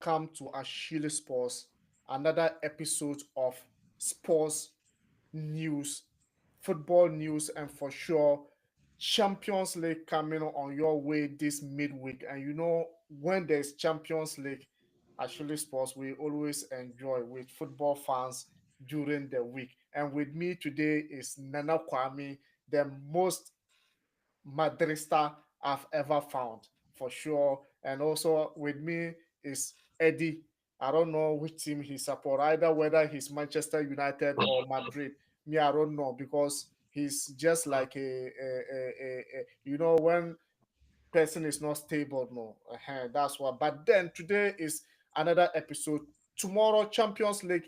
welcome to Achille Sports, another episode of sports news, football news, and for sure, Champions League coming on your way this midweek. And when there's Champions League, Achille Sports, we always enjoy with football fans during the week. And with me today is Nana Kwame, the most Madrista I've ever found for sure. And also with me is Eddie. I don't know which team he support, either whether he's Manchester United or Madrid. Me, I don't know because he's just like when person is not stable, no, that's what. But then today is another episode. Tomorrow, Champions League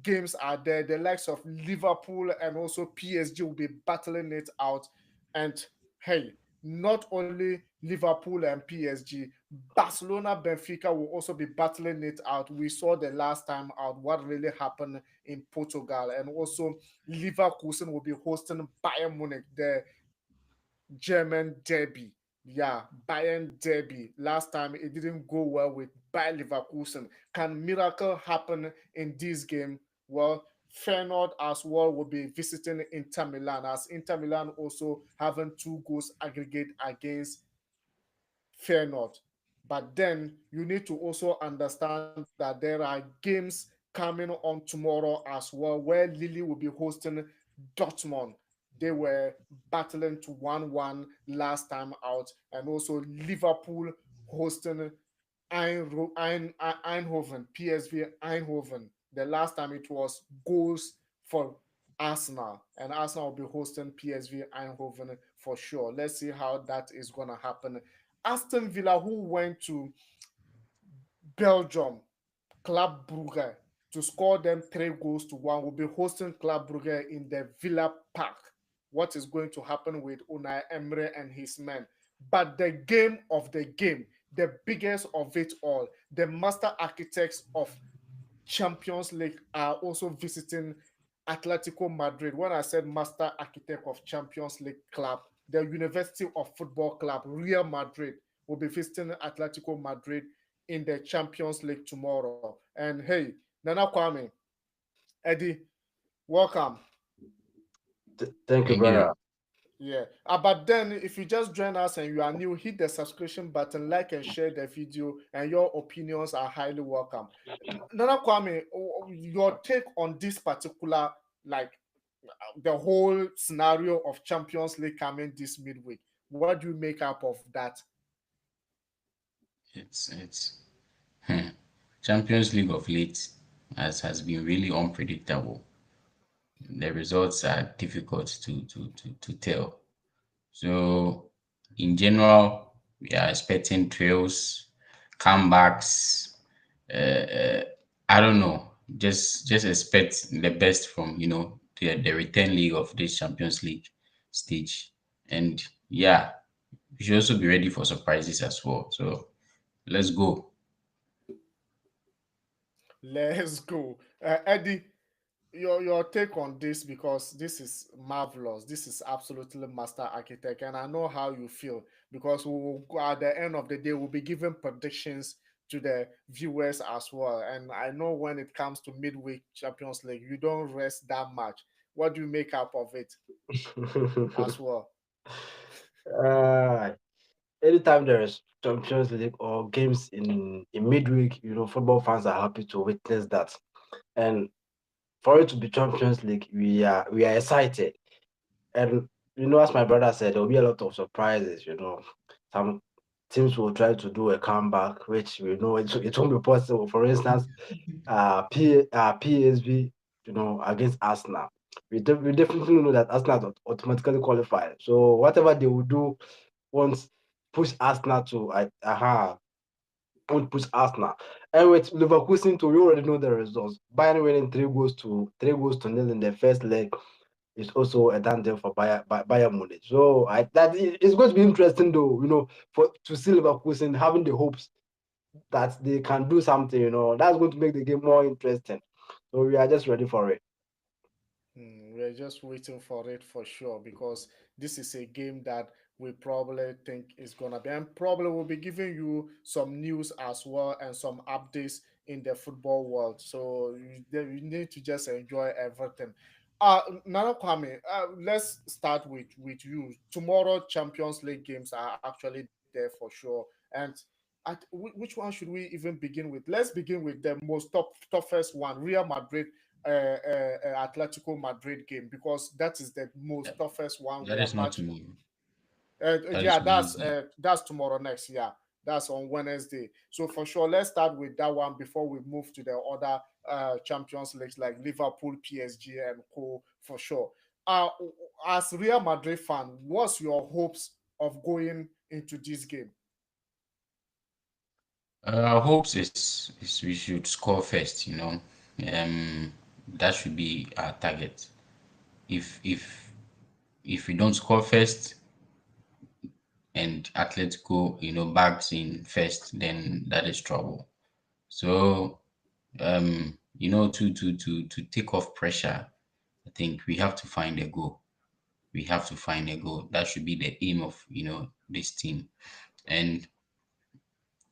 games are there. The likes of Liverpool and also PSG will be battling it out. And hey, not only Liverpool and PSG, Barcelona, Benfica will also be battling it out. We saw the last time out what really happened in Portugal, and also Leverkusen will be hosting Bayern Munich, the German derby. Yeah, Bayern derby. Last time it didn't go well with Bayer Leverkusen. Can miracle happen in this game? Well, Feyenoord as well will be visiting Inter Milan, as Inter Milan also having 2 goals aggregate against Feyenoord. But then you need to also understand that there are games coming on tomorrow as well, where Lille will be hosting Dortmund. They were battling to 1-1 last time out, and also Liverpool hosting Eindhoven, PSV Eindhoven. The last time it was goals for Arsenal, and Arsenal will be hosting PSV Eindhoven for sure. Let's see how that is going to happen. Aston Villa, who went to Belgium, Club Brugge, to score them 3 goals to 1, will be hosting Club Brugge in the Villa Park. What is going to happen with Unai Emery and his men? But the game of the game, the biggest of it all, the master architects of Champions League are also visiting Atletico Madrid. When I said master architect of Champions League club, the University of Football Club, Real Madrid, will be visiting Atletico Madrid in the Champions League tomorrow. And hey, Nana Kwame, Eddie, welcome. Thank you, Thank you. brother. Yeah. But then, if you just join us and you are new, hit the subscription button, like and share the video, and your opinions are highly welcome. Nana Kwame, your take on this particular, like the whole scenario of Champions League coming this midweek. What do you make up of that? It's Champions League of late has been really unpredictable. The results are difficult to tell. So in general, we are expecting trails, comebacks. I don't know. Just expect the best from the return leg of this Champions League stage, and yeah, we should also be ready for surprises as well. So let's go. Let's go. Eddie, your take on this, because this is marvelous. This is absolutely master architect, and I know how you feel because we will go at the end of the day we'll be giving predictions to the viewers as well. And I know when it comes to midweek Champions League, you don't rest that much. What do you make up of it as well? uh, Anytime there is Champions League or games in midweek, football fans are happy to witness that. And for it to be Champions League, we are excited. And as my brother said, there will be a lot of surprises. Some teams will try to do a comeback, which we know it won't be possible. For instance, PSV, against Arsenal. We definitely know that Arsenal automatically qualified. So whatever they will do won't push Arsenal to won't push Arsenal. And with Leverkusen too, we already know the results. Bayern winning 3 goals to 0 in the first leg is also a done deal for Bayern Munich. So it's going to be interesting though, for to see Leverkusen having the hopes that they can do something. That's going to make the game more interesting. So we are just ready for it. We're just waiting for it for sure because this is a game that we probably think is gonna be. And probably we'll be giving you some news as well and some updates in the football world. So you need to just enjoy everything. Nana Kwame, let's start with you. Tomorrow, Champions League games are actually there for sure. And which one should we even begin with? Let's begin with the toughest one, Real Madrid, Atletico Madrid game, because that is the most That, toughest one we that are is not about to. tomorrow. That Yeah, is Wednesday. that's tomorrow next. Yeah, that's on Wednesday. So for sure, let's start with that one before we move to the other Champions Leagues like Liverpool, PSG, and co. For sure. Uh, as Real Madrid fan, what's your hopes of going into this game? Our hopes is we should score first. That should be our target. If we don't score first and Atletico, bags in first, then that is trouble. So, to take off pressure, I think we have to find a goal. We have to find a goal. That should be the aim of this team. And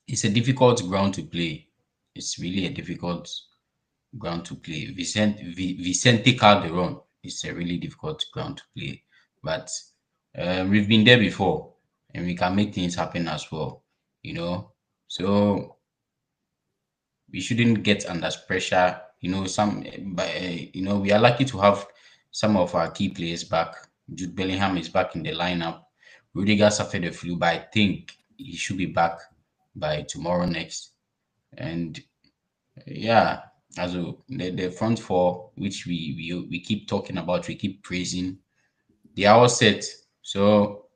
it's a difficult ground to play. It's really a difficult ground to play. Vicente Calderon is a really difficult ground to play, but we've been there before, and we can make things happen as well. You know, so we shouldn't get under pressure. We are lucky to have some of our key players back. Jude Bellingham is back in the lineup. Rudiger suffered a flu, but I think he should be back by tomorrow next. And yeah, also the front four, which we keep talking about, we keep praising, they are all set. So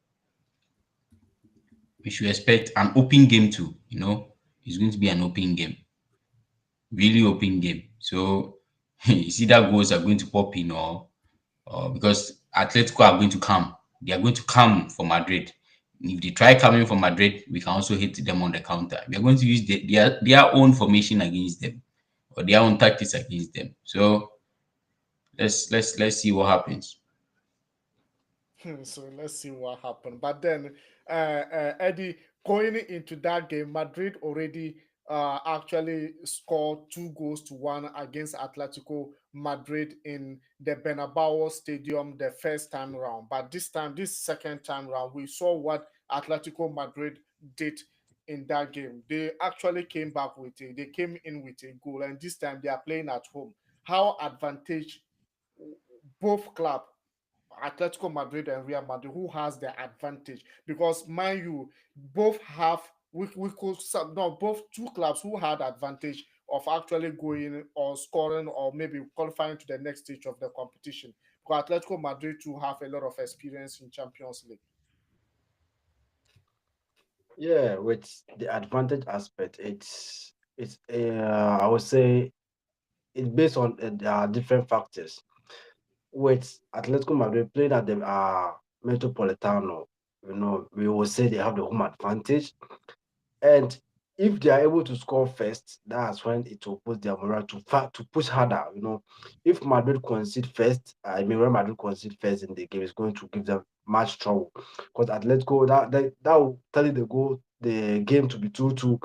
we should expect an open game too. It's going to be an open game, really open game. So you see that goals are going to pop in, or because Atletico are going to come, they are going to come for Madrid. If they try coming for Madrid, we can also hit them on the counter. We are going to use their own formation against them, or their own tactics against them. So let's see what happens. So let's see what happened. But then, Eddie, going into that game, Madrid already actually scored 2 goals to 1 against Atletico Madrid in the Bernabeu Stadium the first time round. But this time, this second time round, we saw what Atletico Madrid did in that game. They actually came back with it. They came in with a goal, and this time they are playing at home. How advantage both club Atletico Madrid and Real Madrid, who has the advantage? Because mind you, both have we could no both two clubs who had advantage of actually going or scoring or maybe qualifying to the next stage of the competition. Because Atletico Madrid too have a lot of experience in Champions League. Yeah, with the advantage aspect, it's I would say it's based on different factors. With Atletico Madrid playing at the Metropolitano, we will say they have the home advantage. And if they are able to score first, that's when it will put their morale to push harder. If Madrid concede first, I mean, when Madrid concede first in the game, it's going to give them much trouble because Atletico that will tell you the game to be 2-2.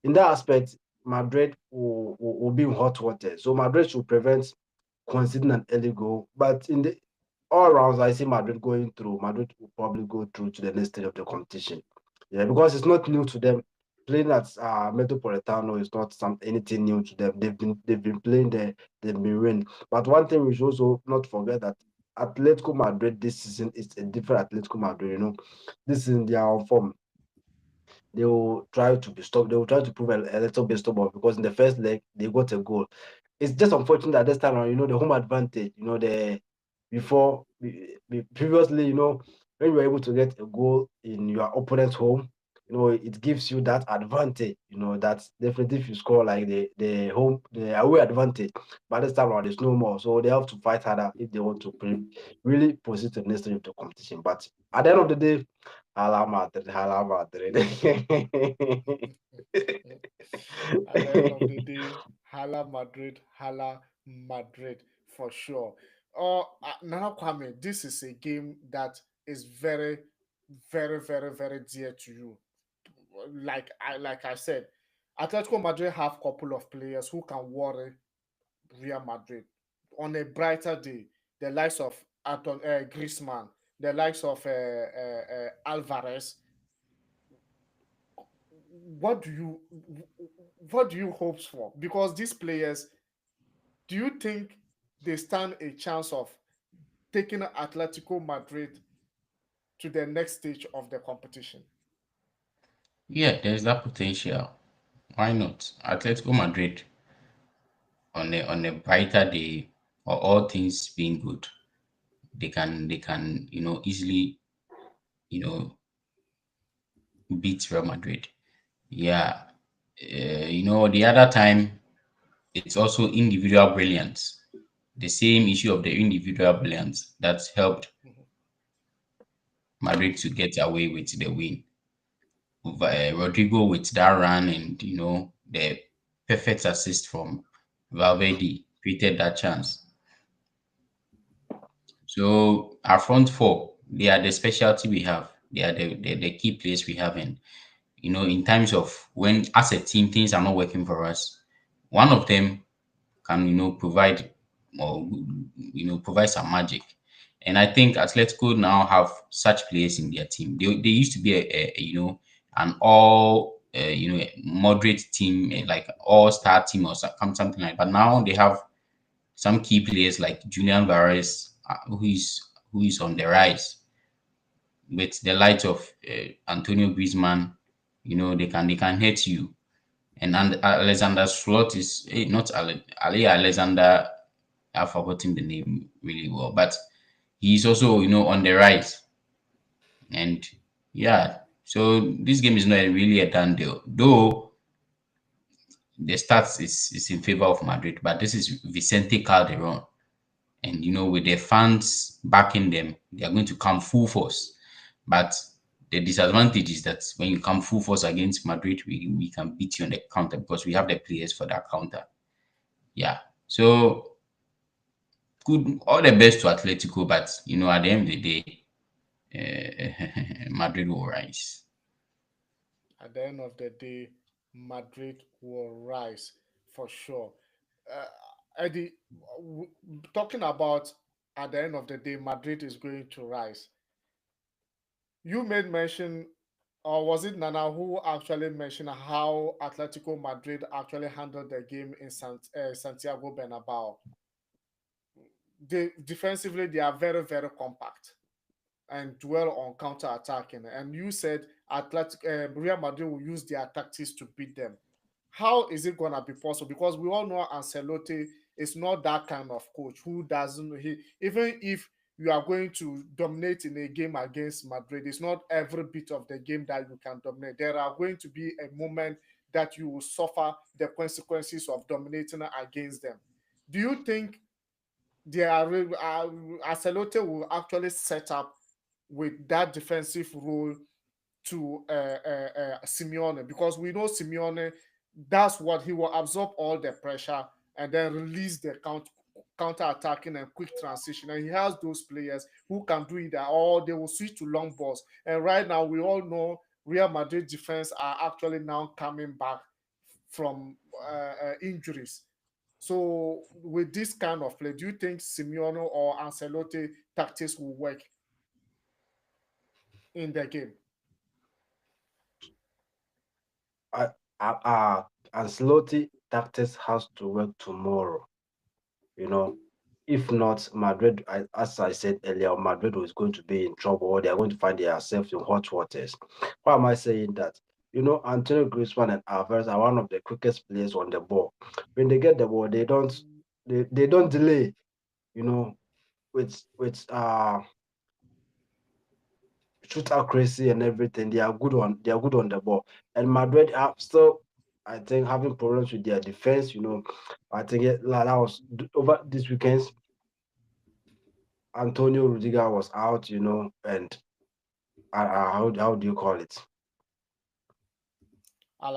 In that aspect, Madrid will be in hot water. So Madrid should prevent conceding an early goal. But in the all rounds, I see Madrid going through. Madrid will probably go through to the next stage of the competition. Yeah, because it's not new to them. Playing at Metropolitano is not anything new to them. They've been playing there. They've been winning. But one thing we should also not forget that Atletico Madrid this season is a different Atletico Madrid. This season they are on form. They will try to be stopped. They will try to prove a little bit stubborn because in the first leg they got a goal. It's just unfortunate that this time around, the home advantage, previously, when you were able to get a goal in your opponent's home, it gives you that advantage, that definitely if you score like the away advantage, but this time around there's no more. So they have to fight harder if they want to really proceed to the next stage of the competition. But at the end of the day, Hala Madrid, Hala Madrid. At the end of the day, Hala Madrid, Hala Madrid for sure. Nana Kwame, this is a game that is very very, very, very dear to you. Like I said, Atletico Madrid have couple of players who can worry Real Madrid on a brighter day. The likes of Griezmann, the likes of Alvarez. What do you what do you hope for? Because these players, do you think they stand a chance of taking Atletico Madrid to the next stage of the competition? Yeah, there's that potential. Why not? Atletico Madrid on a brighter day, or all things being good, they can easily you know beat Real Madrid. Yeah. The other time it's also individual brilliance. The same issue of the individual brilliance that's helped Mhm. Madrid to get away with the win. Rodrigo with that run, and the perfect assist from Valverde created that chance. So our front four, they are the specialty we have. They are the key players we have. And in times of when as a team things are not working for us, one of them can provide, or provide some magic. And I think Atletico now have such players in their team. They used to be an all moderate team, like all star team or something like. But now they have some key players like Julian Barres, who is on the rise with the light of Antonio Griezmann. They can hit you. And Alexander Slot is not Ali Alexander. I've forgotten the name really well, but he's also on the rise. And yeah, so this game is not really a done deal, though the stats is in favor of Madrid. But this is Vicente Calderon, and with their fans backing them, they are going to come full force. But the disadvantage is that when you come full force against Madrid, we can beat you on the counter because we have the players for that counter. Yeah. So good, all the best to Atletico, but at the end of the day, Madrid will rise. At the end of the day, Madrid will rise for sure. Uh, Eddie, w- talking about at the end of the day, Madrid is going to rise. You made mention, or was it Nana who actually mentioned how Atletico Madrid actually handled the game in Santiago Bernabeu? They defensively they are very, very compact and dwell on counter attacking. And you said Real Madrid will use their tactics to beat them. How is it gonna be possible? Because we all know Ancelotti is not that kind of coach who doesn't he even if you are going to dominate in a game against Madrid, it's not every bit of the game that you can dominate. There are going to be a moment that you will suffer the consequences of dominating against them. Do you think Ancelotti will actually set up with that defensive role to Simeone, because we know Simeone, that's what he will absorb all the pressure and then release the counter attacking and quick transition. And he has those players who can do it, or they will switch to long balls. And right now, we all know Real Madrid defense are actually now coming back from injuries. So, with this kind of play, do you think Simeone or Ancelotti tactics will work in the game? Uh, Ancelotti tactics has to work tomorrow. You know, if not, Madrid, as I said earlier, Madrid is going to be in trouble, or they are going to find themselves in hot waters. Why am I saying that? Antonio Griezmann and Alvarez are one of the quickest players on the ball. When they get the ball, they don't delay. You know, with shoot accuracy and everything, they are good on the ball. And Madrid have still, I think, having problems with their defense. I think that was over this weekend. Antonio Rudiger was out, and how do you call it?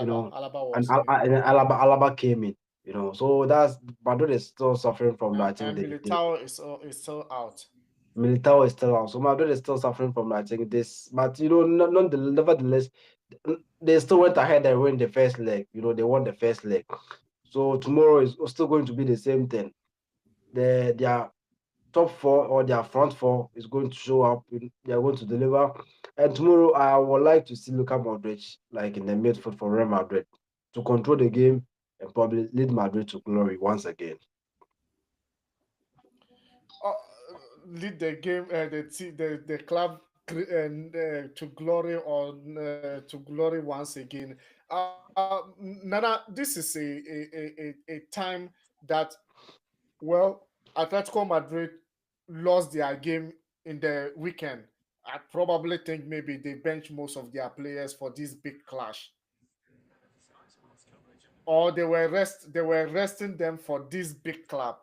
You know, Alaba and, was in. and then Alaba came in. So that's Madrid is still suffering from that. I think And they Militao is still out. Militao is still out. So Madrid is still suffering from, I think, this. But nevertheless, they still went ahead and won the first leg. They won the first leg. So tomorrow is still going to be the same thing. Their top four or their front four is going to show up. They are going to deliver. And tomorrow, I would like to see Luka Modric like in the midfield for Real Madrid to control the game and probably lead Madrid to glory once again. uh, Lead the game, the club to glory or to glory once again. Nana, this is a time that, well, Atletico Madrid lost their game in the weekend. I probably think maybe they bench most of their players for this big clash, or they were resting them for this big club.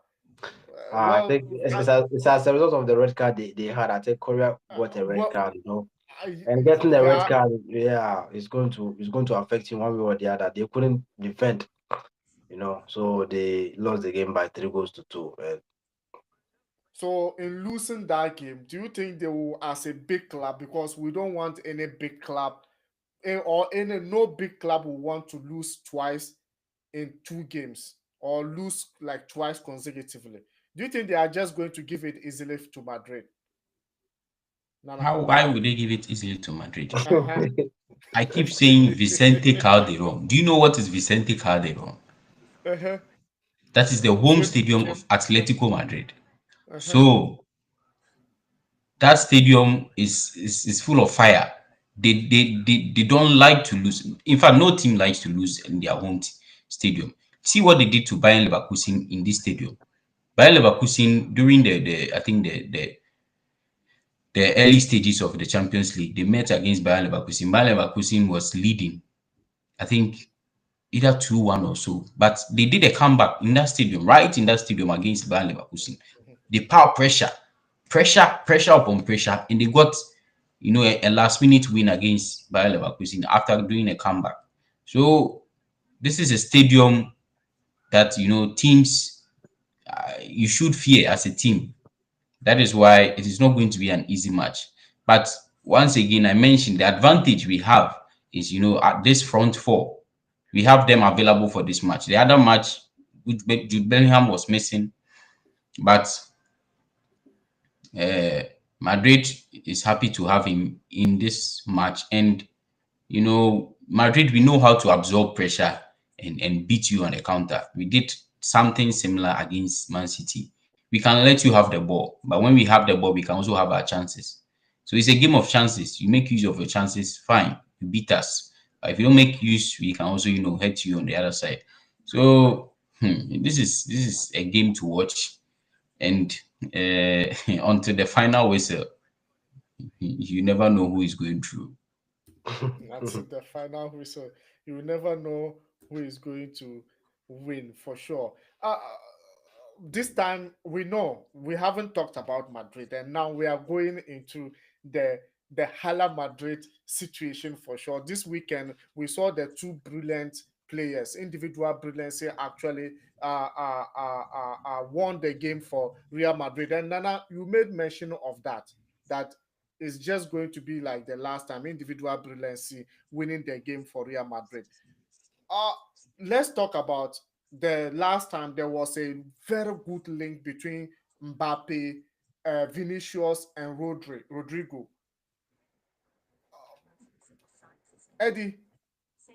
I think it's as a result of the red card they had. I think Korea got a red Well, card, and getting the red yeah. card, yeah, it's going to affect him one way or the other. They couldn't defend, so they lost the game by 3 goals to 2. So in losing that game, do you think they will, as a big club, because we don't want any big club, or any no big club will want to lose twice in 2 games or lose like twice consecutively? Do you think they are just going to give it easily to Madrid, Nana? How why would they give it easily to Madrid? Uh-huh. I keep saying Vicente Calderon. Do you know what is Vicente Calderon? Uh-huh. That is the home Same. stadium of Atletico Madrid. Uh-huh. So that stadium is full of fire. They don't like to lose. In fact, no team likes to lose in their home stadium. See what they did to Bayern Leverkusen in this stadium. Bayern Leverkusen during the I think the early stages of the Champions League, they met against Bayern Leverkusen. Bayern Leverkusen was leading, I think either 2-1 or so. But they did a comeback in that stadium, right in that stadium against Bayern Leverkusen. The power pressure upon pressure, and they got a last minute win against Bayer Leverkusen after doing a comeback. So this is a stadium that teams you should fear as a team. That is why it is not going to be an easy match. But once again, I mentioned the advantage we have is at this front four, we have them available for this match. The other match, which Jude Bellingham was missing, but uh, Madrid is happy to have him in this match. And Madrid, we know how to absorb pressure and beat you on the counter. We did something similar against Man City. We can let you have the ball, but when we have the ball, we can also have our chances. So it's a game of chances. You make use of your chances, fine, you beat us. But if you don't make use, we can also hurt you on the other side. So this is a game to watch, and until the final whistle, you never know who is going through. That's the final whistle. You will never know who is going to win for sure. This time we know we haven't talked about Madrid, and now we are going into the Hala Madrid situation for sure. This weekend we saw the two brilliant players, individual brilliancy actually won the game for Real Madrid. And Nana, you made mention of that. That is just going to be like the last time, individual brilliancy winning the game for Real Madrid. Uh, let's talk about the last time there was a very good link between Mbappe, Vinicius, and Rodrigo. Eddie,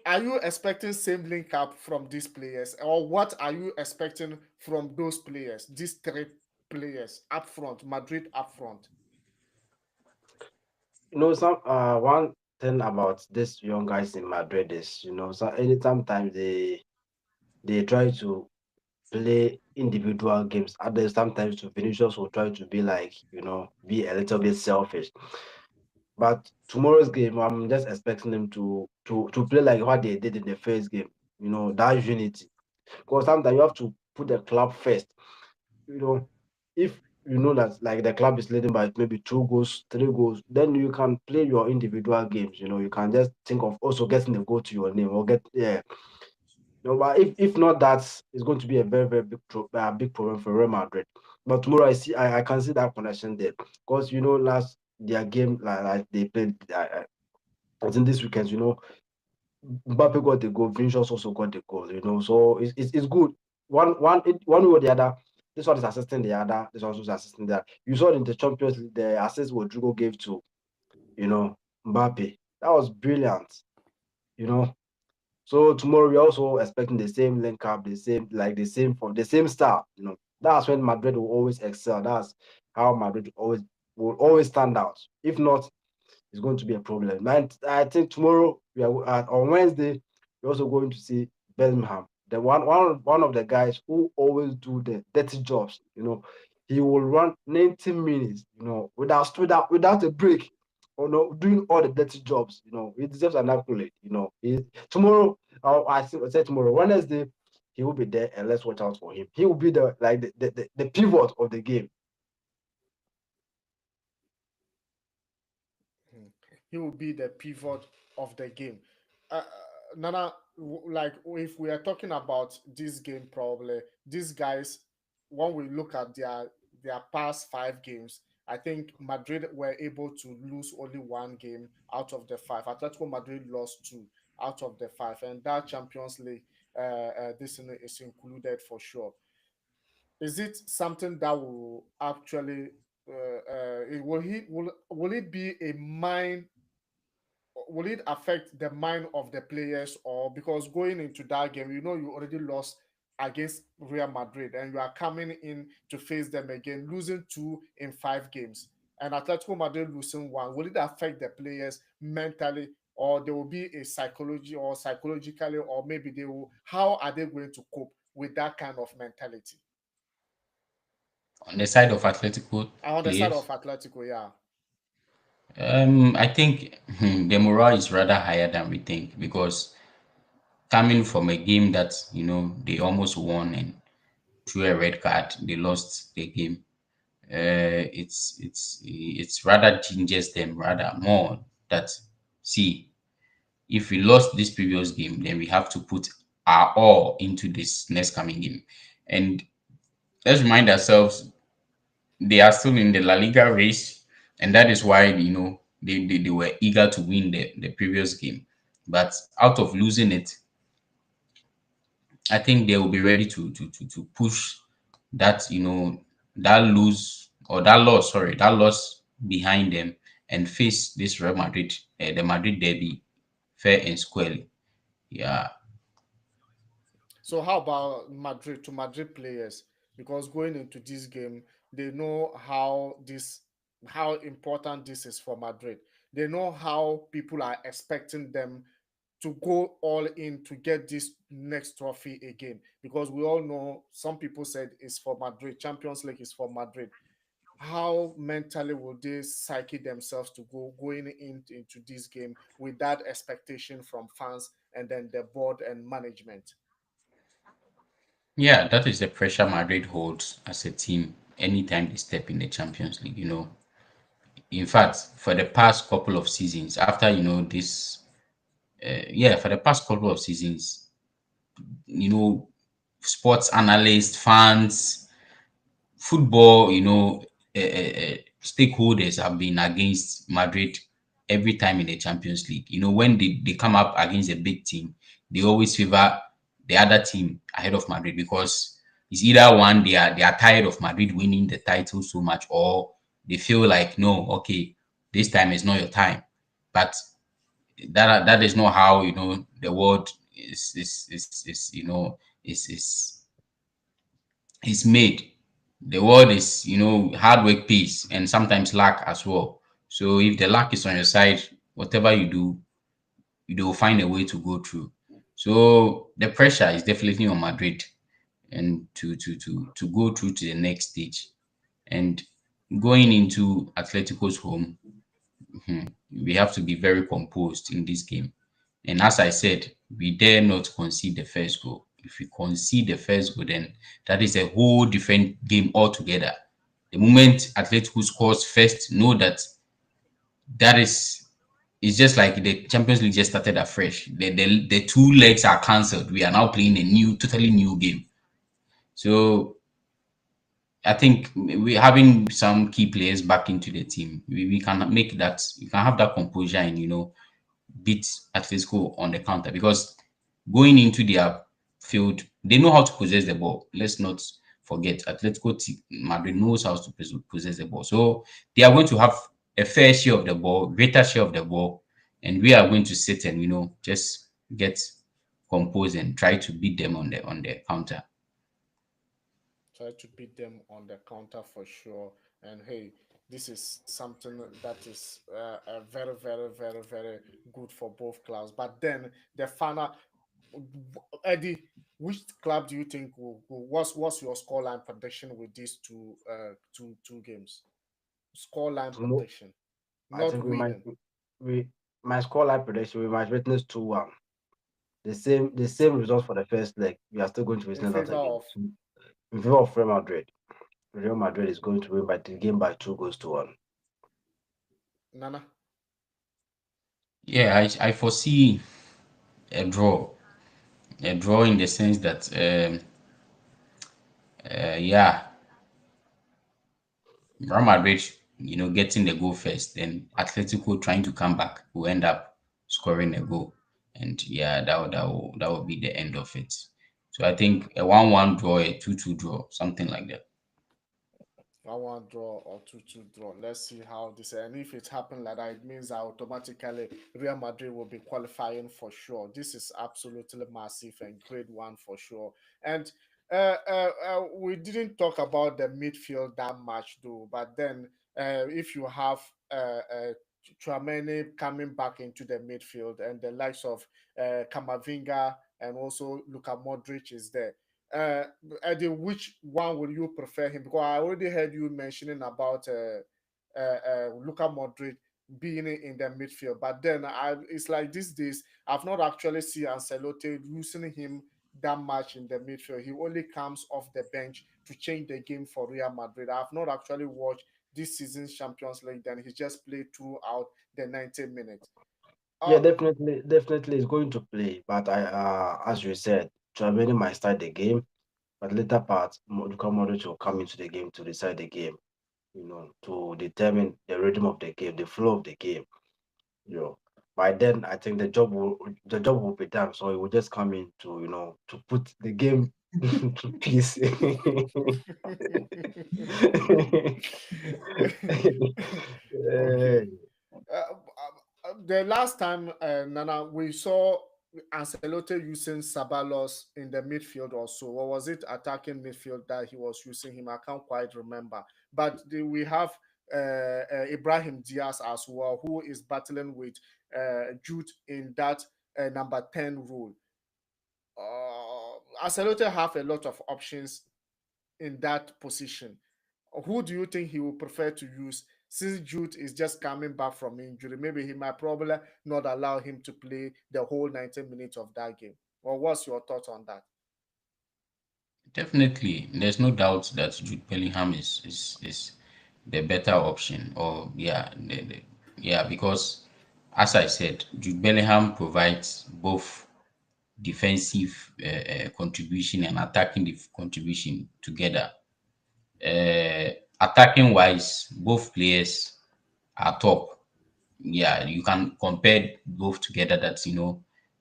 are you expecting same link up from these players, or what are you expecting from those players, these three players up front, Madrid up front? Some one thing about these young guys in Madrid is, so anytime time they try to play individual games. Others sometimes to Vinicius will try to be like, be a little bit selfish. But tomorrow's game, I'm just expecting them to play like what they did in the first game. That unity. Because sometimes you have to put the club first. You know, if you know that like the club is leading by maybe 2 goals, 3 goals, then you can play your individual games. You can just think of also getting the goal to your name or get yeah. But if not that, it's going to be a very very big big problem for Real Madrid. But tomorrow I can see that connection there because last their game like they played. I think this weekend, Mbappe got the goal, Vinicius also got the goal. So it's good. One way or the other. This one is assisting the other. This one is assisting the other. You saw in the Champions League the assist Rodrigo gave to you know Mbappe. That was brilliant. You know. So tomorrow we're also expecting the same link up, the same style. That's when Madrid will always excel. That's how Madrid will always stand out. If not, it's going to be a problem. And I think tomorrow on Wednesday we're also going to see Bellingham, the one of the guys who always do the dirty jobs. He will run 90 minutes, without a break, doing all the dirty jobs. He deserves an accolade. Tomorrow, I said tomorrow, Wednesday, he will be there, and let's watch out for him. He will be the pivot of the game. Hmm. He will be the pivot of the game. Uh, Nana, like if we are talking about this game, probably these guys, when we look at their past 5 games, I think Madrid were able to lose only one game out of the five. Atletico Madrid lost two out of the five, and that Champions League, this is included for sure. Is it something that will actually will it be a mind, will it affect the mind of the players, or because going into that game, you already lost against Real Madrid and you are coming in to face them again, losing 2 in 5 games, and Atletico Madrid losing one, will it affect the players mentally, or there will be a psychology or psychologically, or maybe they will, how are they going to cope with that kind of mentality? On the side of Atletico On the side of players, Atletico, yeah. I think the morale is rather higher than we think because coming from a game that they almost won and through a red card they lost the game. It's rather gingers them rather more that see if we lost this previous game, then we have to put our all into this next coming game. And let's remind ourselves they are still in the La Liga race, and that is why they were eager to win the previous game. But out of losing it, I think they will be ready to push that that lose or that loss, sorry, that loss behind them and face this Real Madrid, the Madrid derby, fair and squarely. Yeah, So how about Madrid, to Madrid players? Because going into this game, they know how important this is for Madrid. They know how people are expecting them to go all in to get this next trophy again. Because we all know some people said it's for Madrid. Champions League is for Madrid. How mentally will they psyche themselves to going into this game with that expectation from fans and then the board and management? yeah, that is the pressure Madrid holds as a team anytime they step in the Champions League. In fact, for the past couple of seasons, after this, yeah, for the past couple of seasons, you know, sports analysts, fans, football, stakeholders have been against Madrid every time in the Champions League. When they come up against a big team, they always favor the other team ahead of Madrid because it's either one, they are tired of Madrid winning the title so much, or they feel like no, okay, this time is not your time. But that is not how the world is is made. The world is, hard work pays and sometimes luck as well. So if the luck is on your side, whatever you do, you will find a way to go through. So the pressure is definitely on Madrid and to go through to the next stage. And going into Atletico's home, we have to be very composed in this game. And as I said, we dare not concede the first goal. If we concede the first goal, then that is a whole different game altogether. The moment Atletico scores first, know that that is it's just like the Champions League just started afresh. The two legs are cancelled. We are now playing a totally new game. So I think we having some key players back into the team, we can make that, we can have that composure and beat Atletico on the counter, because going into their field, they know how to possess the ball. Let's not forget, Madrid knows how to possess the ball. So they are going to have a fair share of the ball, greater share of the ball, and we are going to sit and just get composed and try to beat them on the counter. Try to beat them on the counter for sure. And hey, this is something that is very, very, very, very good for both clubs. But then the final, Eddie, which club do you think what's your scoreline prediction with these two games? Scoreline Mo- prediction, I not think winning, we my scoreline prediction we might witness 2-1. The same results for the first leg. We are still going to in witness that favor again. of In favor of Real Madrid. Real Madrid is going to win by the game by 2 goals to 1. Nana. Yeah, I foresee a draw. A draw in the sense that, yeah, Real Madrid, getting the goal first, then Atletico trying to come back will end up scoring a goal, and yeah, that will be the end of it. So I think a 1-1 draw, a 2-2 draw, something like that. 1-1 draw or 2-2 draw. Let's see how this, and if it happens like that, it means that automatically Real Madrid will be qualifying for sure. This is absolutely massive and great one for sure. And we didn't talk about the midfield that much though, but then if you have Tchouaméni coming back into the midfield and the likes of Kamavinga and also Luka Modric is there. uh Eddie, which one will you prefer him? Because I already heard you mentioning about Luka Modric being in the midfield, but then it's like these days I've not actually seen Ancelotti using him that much in the midfield. He only comes off the bench to change the game for Real Madrid. I've not actually watched this season's Champions League. Then he just played throughout the 90 minutes. Yeah, Uh, definitely is going to play. But as you said, Tchouaméni might start the game, but later part, Luka Modric will come into the game to decide the game. To determine the rhythm of the game, the flow of the game. You know, by then I think the job will be done. So he will just come in to put the game to peace. Okay. Eh, The last time, Nana, we saw Ancelotti using Sabalos in the midfield also, or was it attacking midfield that he was using him? I can't quite remember. But we have Ibrahim Diaz as well, who is battling with Jude in that number 10 role. Ancelotti have a lot of options in that position. Who do you think he would prefer to use since Jude is just coming back from injury? Maybe he might probably not allow him to play the whole 90 minutes of that game. Or what's your thought on that? Definitely, there's no doubt that Jude Bellingham is the better option. Or yeah, yeah, because as I said, Jude Bellingham provides both defensive contribution and attacking contribution together. Attacking wise, both players are top. Yeah, you can compare both together. That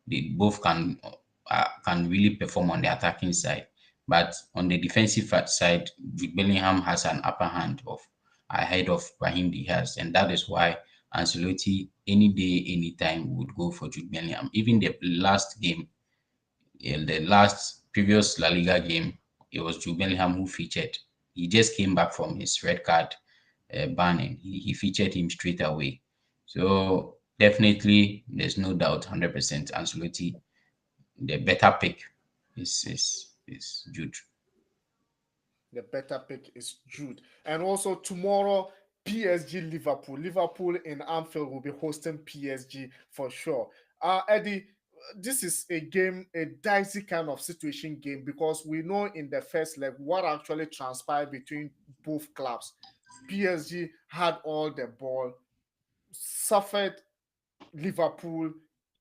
they both can really perform on the attacking side, but on the defensive side, Jude Bellingham has an upper hand of ahead of Brahim Diaz, and that is why Ancelotti any day, anytime would go for Jude Bellingham. Even the last game, in the last previous La Liga game, it was Jude Bellingham who featured. He just came back from his red card banning. He featured him straight away. So definitely, there's no doubt, 100% Ancelotti, the better pick is Jude. The better pick is Jude. And also tomorrow, PSG Liverpool. Liverpool in Anfield will be hosting PSG for sure. Eddie, this is a game, a dicey kind of situation game because we know in the first leg what actually transpired between both clubs. PSG had all the ball, suffered Liverpool,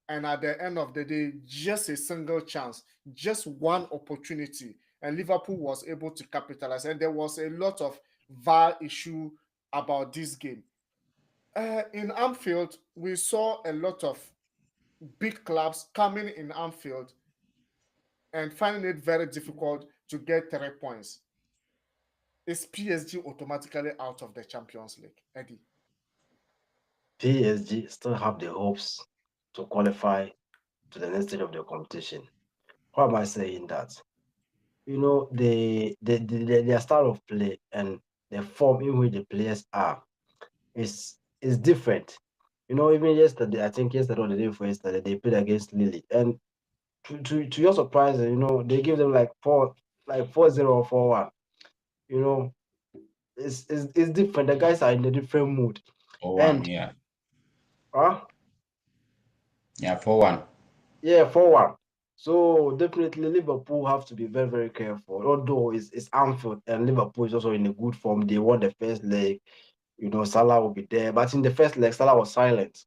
and at the end of the day, just a single chance, just one opportunity. and Liverpool was able to capitalize. And there was a lot of VAR issue about this game. In Anfield, we saw a lot of big clubs coming in Anfield and finding it very difficult to get 3 points. Is PSG automatically out of the Champions League, Eddie? PSG still have the hopes to qualify to the next stage of the competition. Why am I saying that? Their style of play and the form in which the players are is different. Even yesterday, I think yesterday or the day before yesterday, they played against Lille, and to your surprise, they give them like 4-0 or 4-1. You know, it's different. The guys are in a different mood, For one, and yeah. uh, Yeah, 4-1. yeah, 4-1. So definitely Liverpool have to be very, very careful. Although it's Anfield and Liverpool is also in a good form. They won the first leg. Salah will be there. But in the first leg, Salah was silent.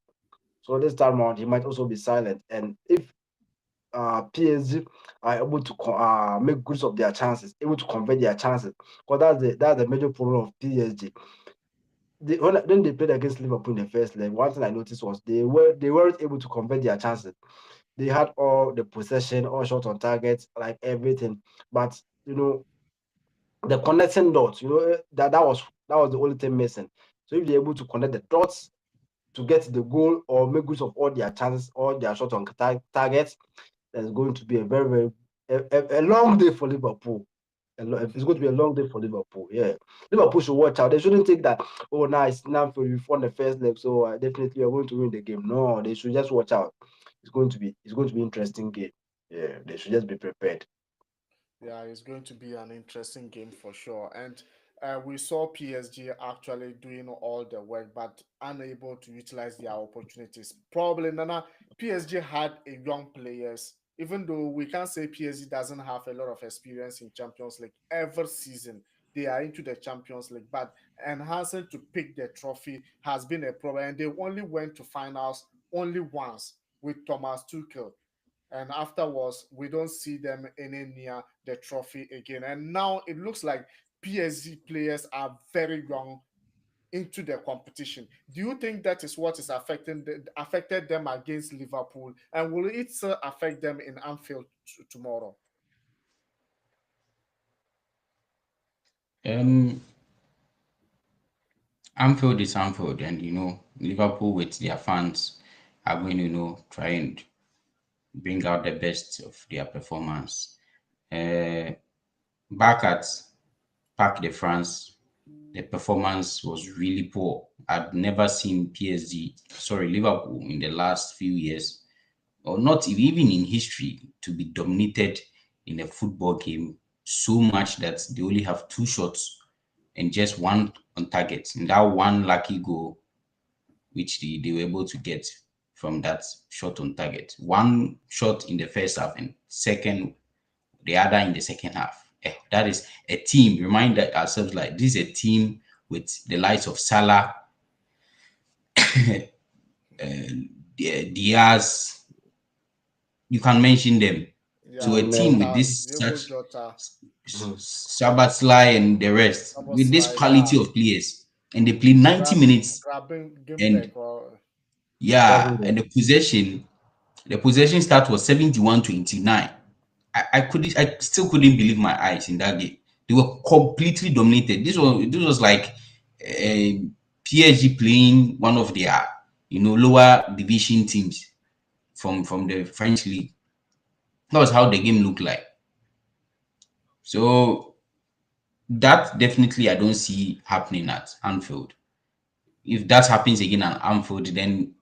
So this time around, he might also be silent. And if PSG are able to make good of their chances, able to convert their chances, because that's the major problem of PSG. When they played against Liverpool in the first leg, one thing I noticed was they weren't able to convert their chances. They had all the possession, all shots on target, like everything. But the connecting dots, that was the only thing missing. So if they're able to connect the dots to get the goal or make use of all their chances, all their shots on targets, there's going to be a very, very a long day for Liverpool. It's going to be a long day for Liverpool. Yeah, Liverpool should watch out. They shouldn't think that, oh, nice, now we've won the first leg, so definitely we're going to win the game. No, they should just watch out. It's going to be interesting game. Yeah, they should just be prepared. Yeah, it's going to be an interesting game for sure. And we saw PSG actually doing all the work, but unable to utilize their opportunities. Probably Nana, PSG had a young players. Even though we can't say PSG doesn't have a lot of experience in Champions League every season, they are into the Champions League. But enhancing to pick the trophy has been a problem, and they only went to finals only once with Thomas Tuchel, and afterwards we don't see them any near the trophy again. And now it looks like PSG players are very young into the competition. Do you think that is what is affected them against Liverpool, and will it still affect them in Anfield tomorrow? Um, Anfield is Anfield, and Liverpool with their fans are going to try and bring out the best of their performance. Uh, Back at Parc de France, the performance was really poor. I'd never seen Liverpool in the last few years, or not even in history, to be dominated in a football game so much that they only have two shots and just one on target. And that one lucky goal, which they were able to get from that shot on target. One shot in the first half and the other in the second half. That is a team. Remind ourselves like this is a team with the likes of Salah, Diaz. You can mention them. So Yeah, a team Amen. with Jota, this Diego such Jota, Mhm. Sabatsly and the rest, with this Szoboszlai, yeah, quality of players, and they play 90 Grab, minutes, grabbing and Gimbeck, or yeah, Doesn't and it? the possession start was 71-29. I still couldn't believe my eyes in that game. They were completely dominated. This was like PSG playing one of their lower division teams from the French league. That was how the game looked like. So that definitely I don't see happening at Anfield. If that happens again at Anfield, then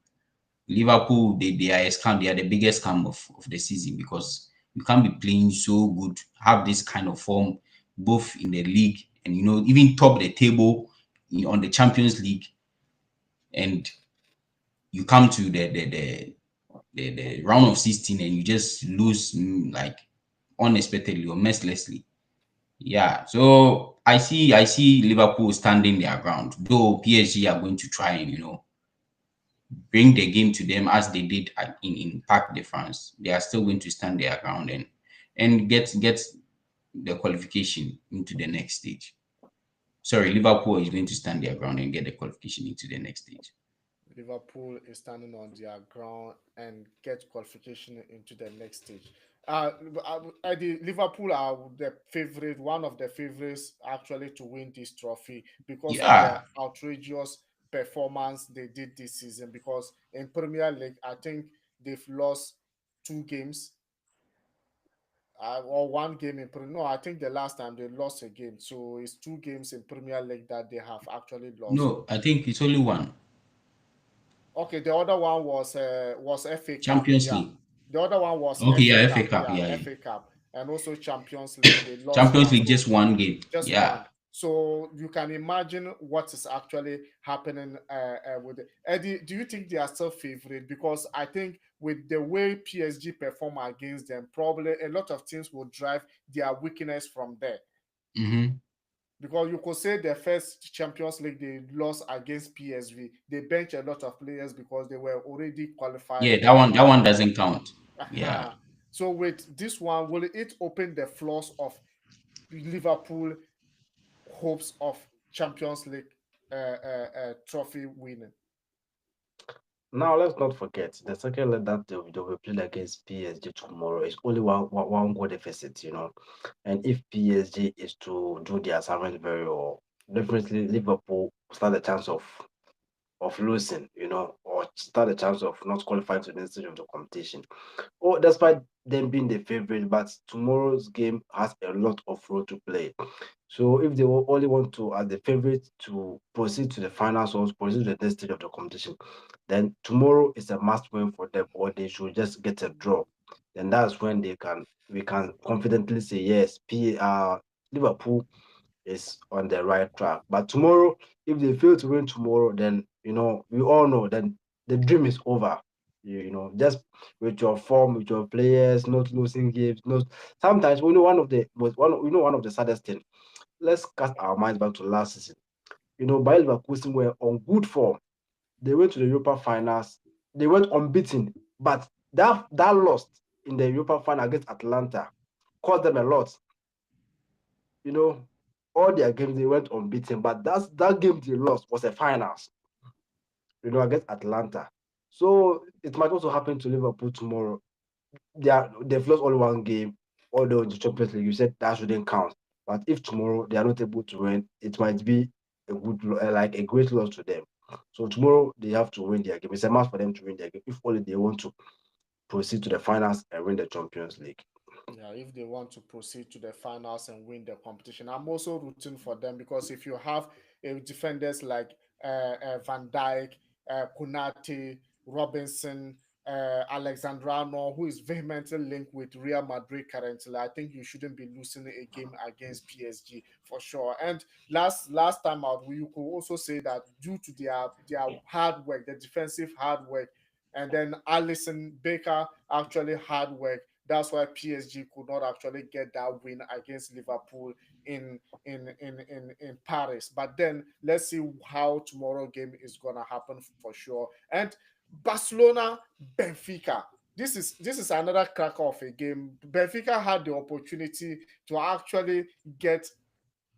Liverpool, they are a scam. They are the biggest scam of the season, because you can't be playing so good, have this kind of form, both in the league and even top the table on the Champions League, and you come to the round of 16 and you just lose, like unexpectedly or mercilessly. Yeah, so I see Liverpool standing their ground, though PSG are going to try and bring the game to them as they did in Parc de France. They are still going to stand their ground and get the qualification into the next stage. Sorry, Liverpool is going to stand their ground and get the qualification into the next stage. Liverpool is standing on their ground and get qualification into the next stage. Liverpool are the favorite, one of the favorites actually to win this trophy because of the Yeah. outrageous performance they did this season. Because in Premier League, I think they've lost two games or one game in Premier. No, I think the last time they lost a game, so it's two games in Premier League that they have actually lost. No, I think it's only one. Okay, the other one was FA Cup. Champions Yeah, League. the other one was Okay, FA yeah, FA Cup. Cup. Yeah, Yeah, yeah. FA Cup, and also Champions League. They lost Champions one, League, so just one game. just Yeah. one. So you can imagine what is actually happening with Eddie. Do you think they are still favorite? Because I think with the way PSG perform against them, probably a lot of teams will drive their weakness from there. Mm-hmm. Because you could say the first Champions League they lost against PSV, they bench a lot of players because they were already qualified Yeah, for the that one final. doesn't count. Yeah. So with this one, will it open the floors of Liverpool hopes of Champions League trophy winning? Now let's not forget the second leg that they will play against PSG tomorrow is only one goal deficit, you know. And if PSG is to do the assignment very well, definitely Liverpool stand a chance of losing, you know, or stand a chance of not qualifying to the next stage of the competition. Oh, despite them being the favorite, but tomorrow's game has a lot of role to play. So if they will only want to, as the favorite, to proceed to the finals or proceed to the next stage of the competition, then tomorrow is a must win for them, or they should just get a draw. Then that's when we can confidently say yes, Liverpool is on the right track. But tomorrow, if they fail to win tomorrow, then you know we all know then the dream is over. You know, just with your form, with your players, not losing games, not sometimes we know one of the saddest thing. Let's cast our minds back to last season. You know, Bayer Leverkusen were on good form. They went to the Europa finals. They went unbeaten, but that loss in the Europa final against Atlanta cost them a lot. You know, all their games they went unbeaten, but that game they lost was a finals, you know, against Atlanta. So it might also happen to Liverpool tomorrow. They've lost only one game, although in the Champions League you said that shouldn't count. But if tomorrow they are not able to win, it might be like a great loss to them. So tomorrow they have to win their game. It's a must for them to win their game if only they want to proceed to the finals and win the Champions League. Yeah, if they want to proceed to the finals and win the competition. I'm also rooting for them because if you have defenders like Van Dijk, Kunate, Robinson, Alexandrano, who is vehemently linked with Real Madrid currently, I think you shouldn't be losing a game against PSG for sure. And last time out, you could also say that due to their hard work, the defensive hard work, and then Allison Baker actually hard work, that's why PSG could not actually get that win against Liverpool in Paris. But then let's see how tomorrow game is gonna happen for sure. And Barcelona Benfica. This is another cracker of a game. Benfica had the opportunity to actually get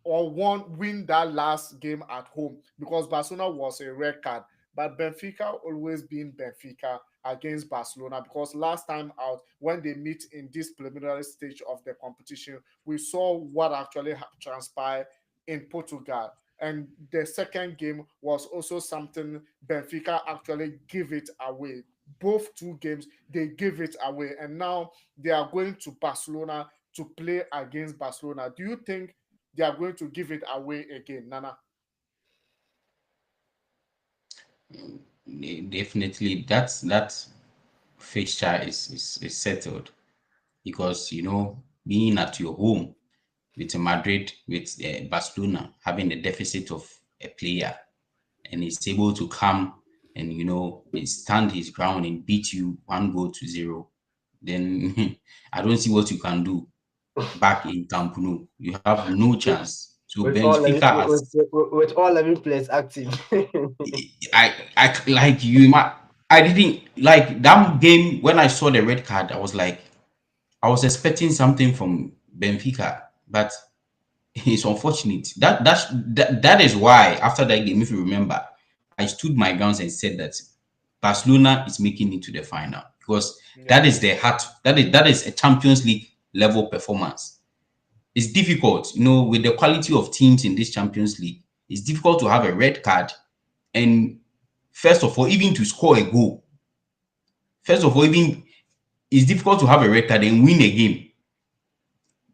or win that last game at home because Barcelona was a red card. But Benfica always been Benfica against Barcelona because last time out, when they meet in this preliminary stage of the competition, we saw what actually transpired in Portugal. And the second game was also something Benfica actually give it away. Both two games, they give it away. And now they are going to Barcelona to play against Barcelona. Do you think they are going to give it away again, Nana? Definitely, that fixture is settled because being at your home with Madrid, with Barcelona having a deficit of a player, and he's able to come and and stand his ground and beat you 1 goal to 0, then I don't see what you can do back in Camp Nou. You have no chance. So Benfica, With all 11 players active. I like you. I didn't like that game when I saw the red card. I was like, I was expecting something from Benfica. But it's unfortunate. That is why after that game, if you remember, I stood my grounds and said that Barcelona is making it to the final because that Yeah. is their heart. That is a Champions League level performance. It's difficult, with the quality of teams in this Champions League. It's difficult to have a red card and first of all, even to score a goal. First of all, even it's difficult to have a red card and win a game.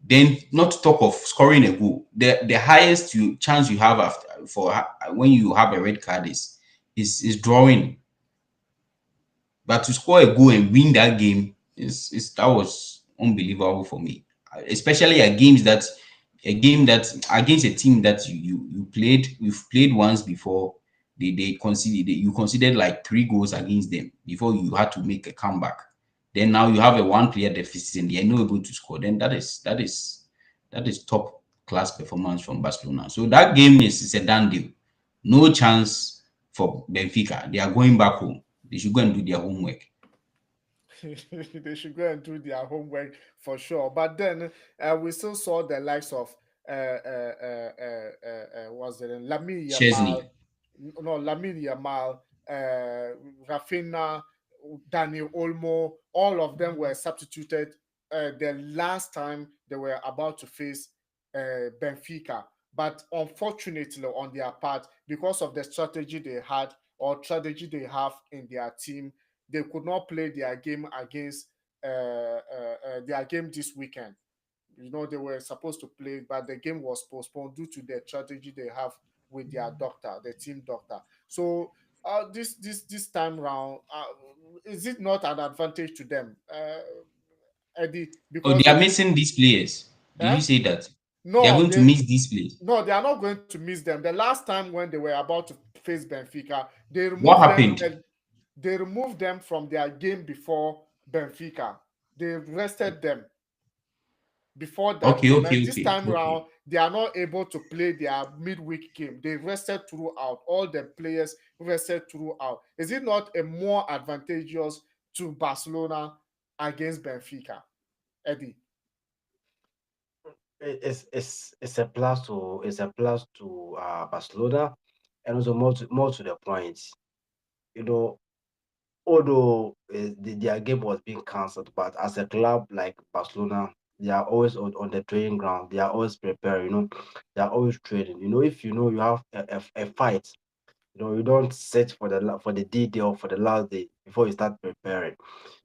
Then not to talk of scoring a goal. The highest chance you have after for when you have a red card is drawing. But to score a goal and win that game is that was unbelievable for me. Especially a game that against a team that you've played once before. You considered like 3 goals against them before you had to make a comeback. Then now you have a one player deficit and they're not able to score. Then that is top class performance from Barcelona. So that game is a done deal. No chance for Benfica. They are going back home. They should go and do their homework. They should go and do their homework for sure. But then we still saw the likes of what's the name? Lamine Yamal, Chesney. no Lamine Yamal, Rafinha, Daniel Olmo. All of them were substituted the last time they were about to face Benfica. But unfortunately, on their part, because of the strategy they had or strategy they have in their team, they could not play their game against their game this weekend. They were supposed to play, but the game was postponed due to the strategy they have with their doctor, the team doctor. So this time round, is it not an advantage to them, Eddie? Oh, Because they are if you missing these players. Did eh? you say that? They are no, going to they miss these players. no, they are not going to miss them. The last time when they were about to face Benfica, they What removed them. happened? They removed them from their game before Benfica. They rested them before that Okay, game. okay, And this okay, time okay. around, they are not able to play their midweek game. They rested throughout. All the players rested throughout. Is it not a more advantageous to Barcelona against Benfica, Eddie? It's a plus to Barcelona, and also more to the point. You know, although their game was being cancelled, but as a club like Barcelona, they are always on the training ground. They are always prepared. They are always training. If you have a fight, you don't set for the D-Day or for the last day before you start preparing.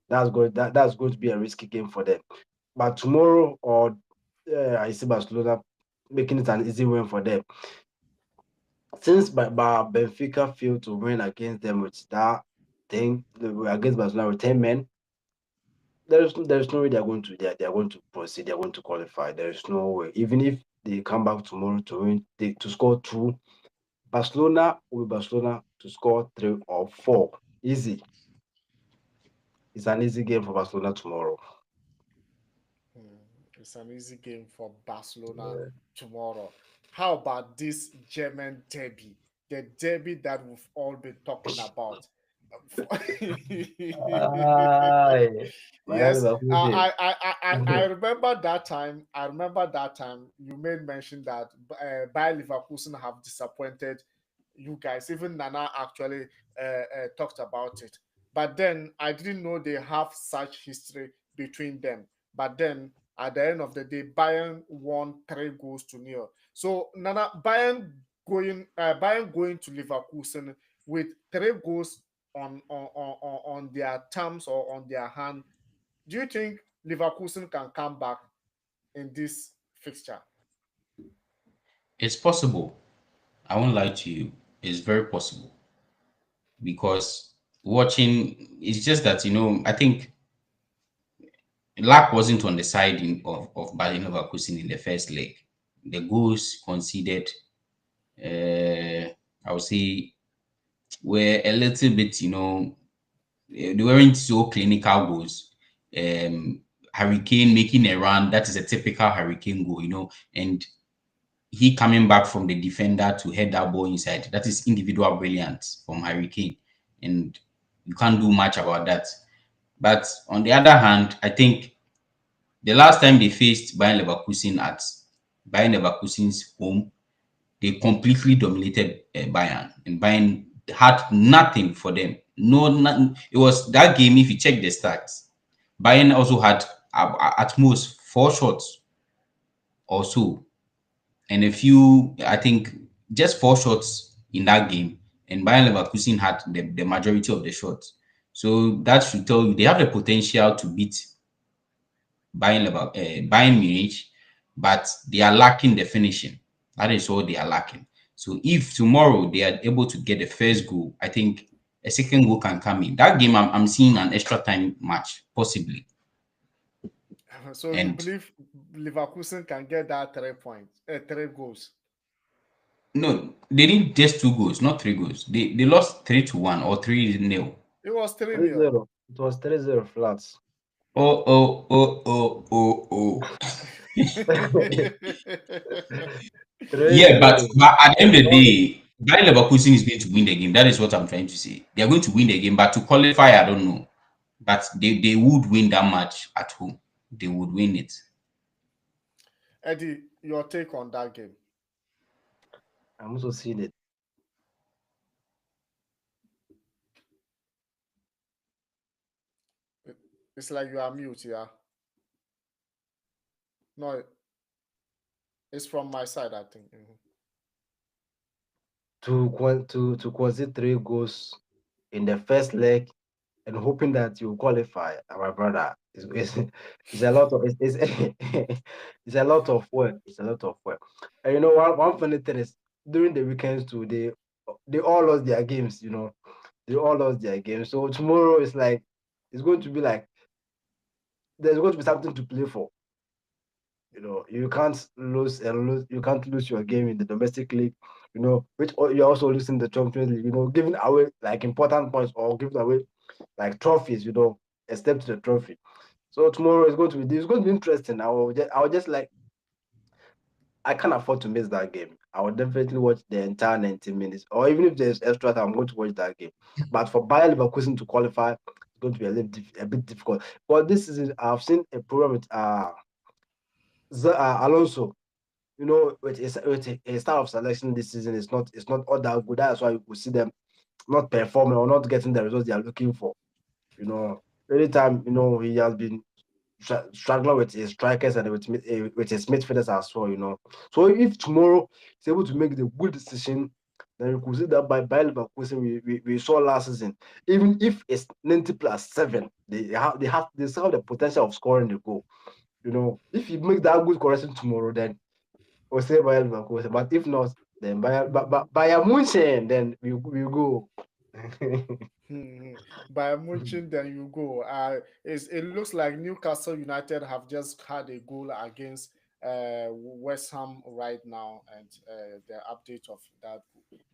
That's going to be a risky game for them. But tomorrow, or I see Barcelona making it an easy win for them. Since Benfica failed to win against them with that thing against Barcelona with 10 men, there's no way they're going to proceed. They're going to qualify. There's no way. Even if they come back tomorrow to win, to score two, Barcelona will be Barcelona to score three or four. Easy. It's an easy game for Barcelona tomorrow. Hmm, it's an easy game for Barcelona tomorrow. How about this German derby? The derby that we've all been talking about. Aye. Bayern Yes, Leverkusen. I remember that time. I remember that time you made mention that Bayer Leverkusen have disappointed you guys. Even Nana actually talked about it. But then I didn't know they have such history between them. But then at the end of the day, Bayern won 3 goals to nil. So Nana, Bayern going to Leverkusen with 3 goals on their terms or on their hand. Do you think Leverkusen can come back in this fixture? It's possible. I won't lie to you. It's very possible because watching, it's just that I think luck wasn't on the side of Bayer Leverkusen in the first leg. The goals conceded, I would say, were a little bit, they weren't so clinical goals. Hurricane making a run, that is a typical Hurricane goal, and he coming back from the defender to head that ball inside. That is individual brilliance from Hurricane, and you can't do much about that. But on the other hand, I think the last time they faced Bayern Leverkusen at Bayern Leverkusen's home, they completely dominated Bayern, and Bayern had nothing for them. No, nothing. It was that game. If you check the stats, Bayern also had at most four shots or so, and a few. I think just four shots in that game, and Bayern Leverkusen had the majority of the shots. So that should tell you they have the potential to beat Bayern Munich, but they are lacking the finishing. That is all they are lacking. So if tomorrow they are able to get the first goal, I think a second goal can come in. That game, I'm seeing an extra time match, possibly. So you And believe Leverkusen can get that 3 points, 3 goals? no, they need just two goals, not three goals. They lost 3-1 or 3-0. It was 3 3 nil. 0. It was 3-0 flats. Oh, oh, oh, oh, oh, oh. 3 Yeah, but, 0. at the end of the day, Bayer Leverkusen is going to win the game. That is what I'm trying to say. They are going to win the game, but to qualify, I don't know. But they would win that match at home. They would win it. Eddie, your take on that game? I'm also seeing it. It's like you are mute, yeah. No, it's from my side, I think. Mhm. To concede 3 goals in the first leg and hoping that you qualify, my brother, it's a lot of it's a lot of work. It's a lot of work. And one funny thing is during the weekends too, they all lost their games. They all lost their games. So tomorrow is like it's going to be like there's going to be something to play for. You can't lose and lose. You can't lose your game in the domestic league. Which you're also losing the Champions League. Giving away like important points or giving away like trophies. Except the trophy. So tomorrow is going to be interesting. I will just like I can't afford to miss that game. I will definitely watch the entire 90 minutes, or even if there's extra time, I'm going to watch that game. But for Bayer Leverkusen to qualify, it's going to be a bit difficult. But this season, I've seen a problem with Alonso. With a style of selection this season it's not all that good. That's why you could see them not performing or not getting the results they are looking for. You know, anytime he has been struggling with his strikers and with his midfielders as well. So if tomorrow he's able to make the good decision, then you could see that by Leverkusen we saw last season. Even if it's 90+7, they still have the potential of scoring the goal. If you make that good correction tomorrow, then we'll say Bayern Leverkusen. But if not, then Bayern Munchen, then we go. Hmm. By Munchen, then you go. It looks like Newcastle United have just had a goal against West Ham right now, and the update of that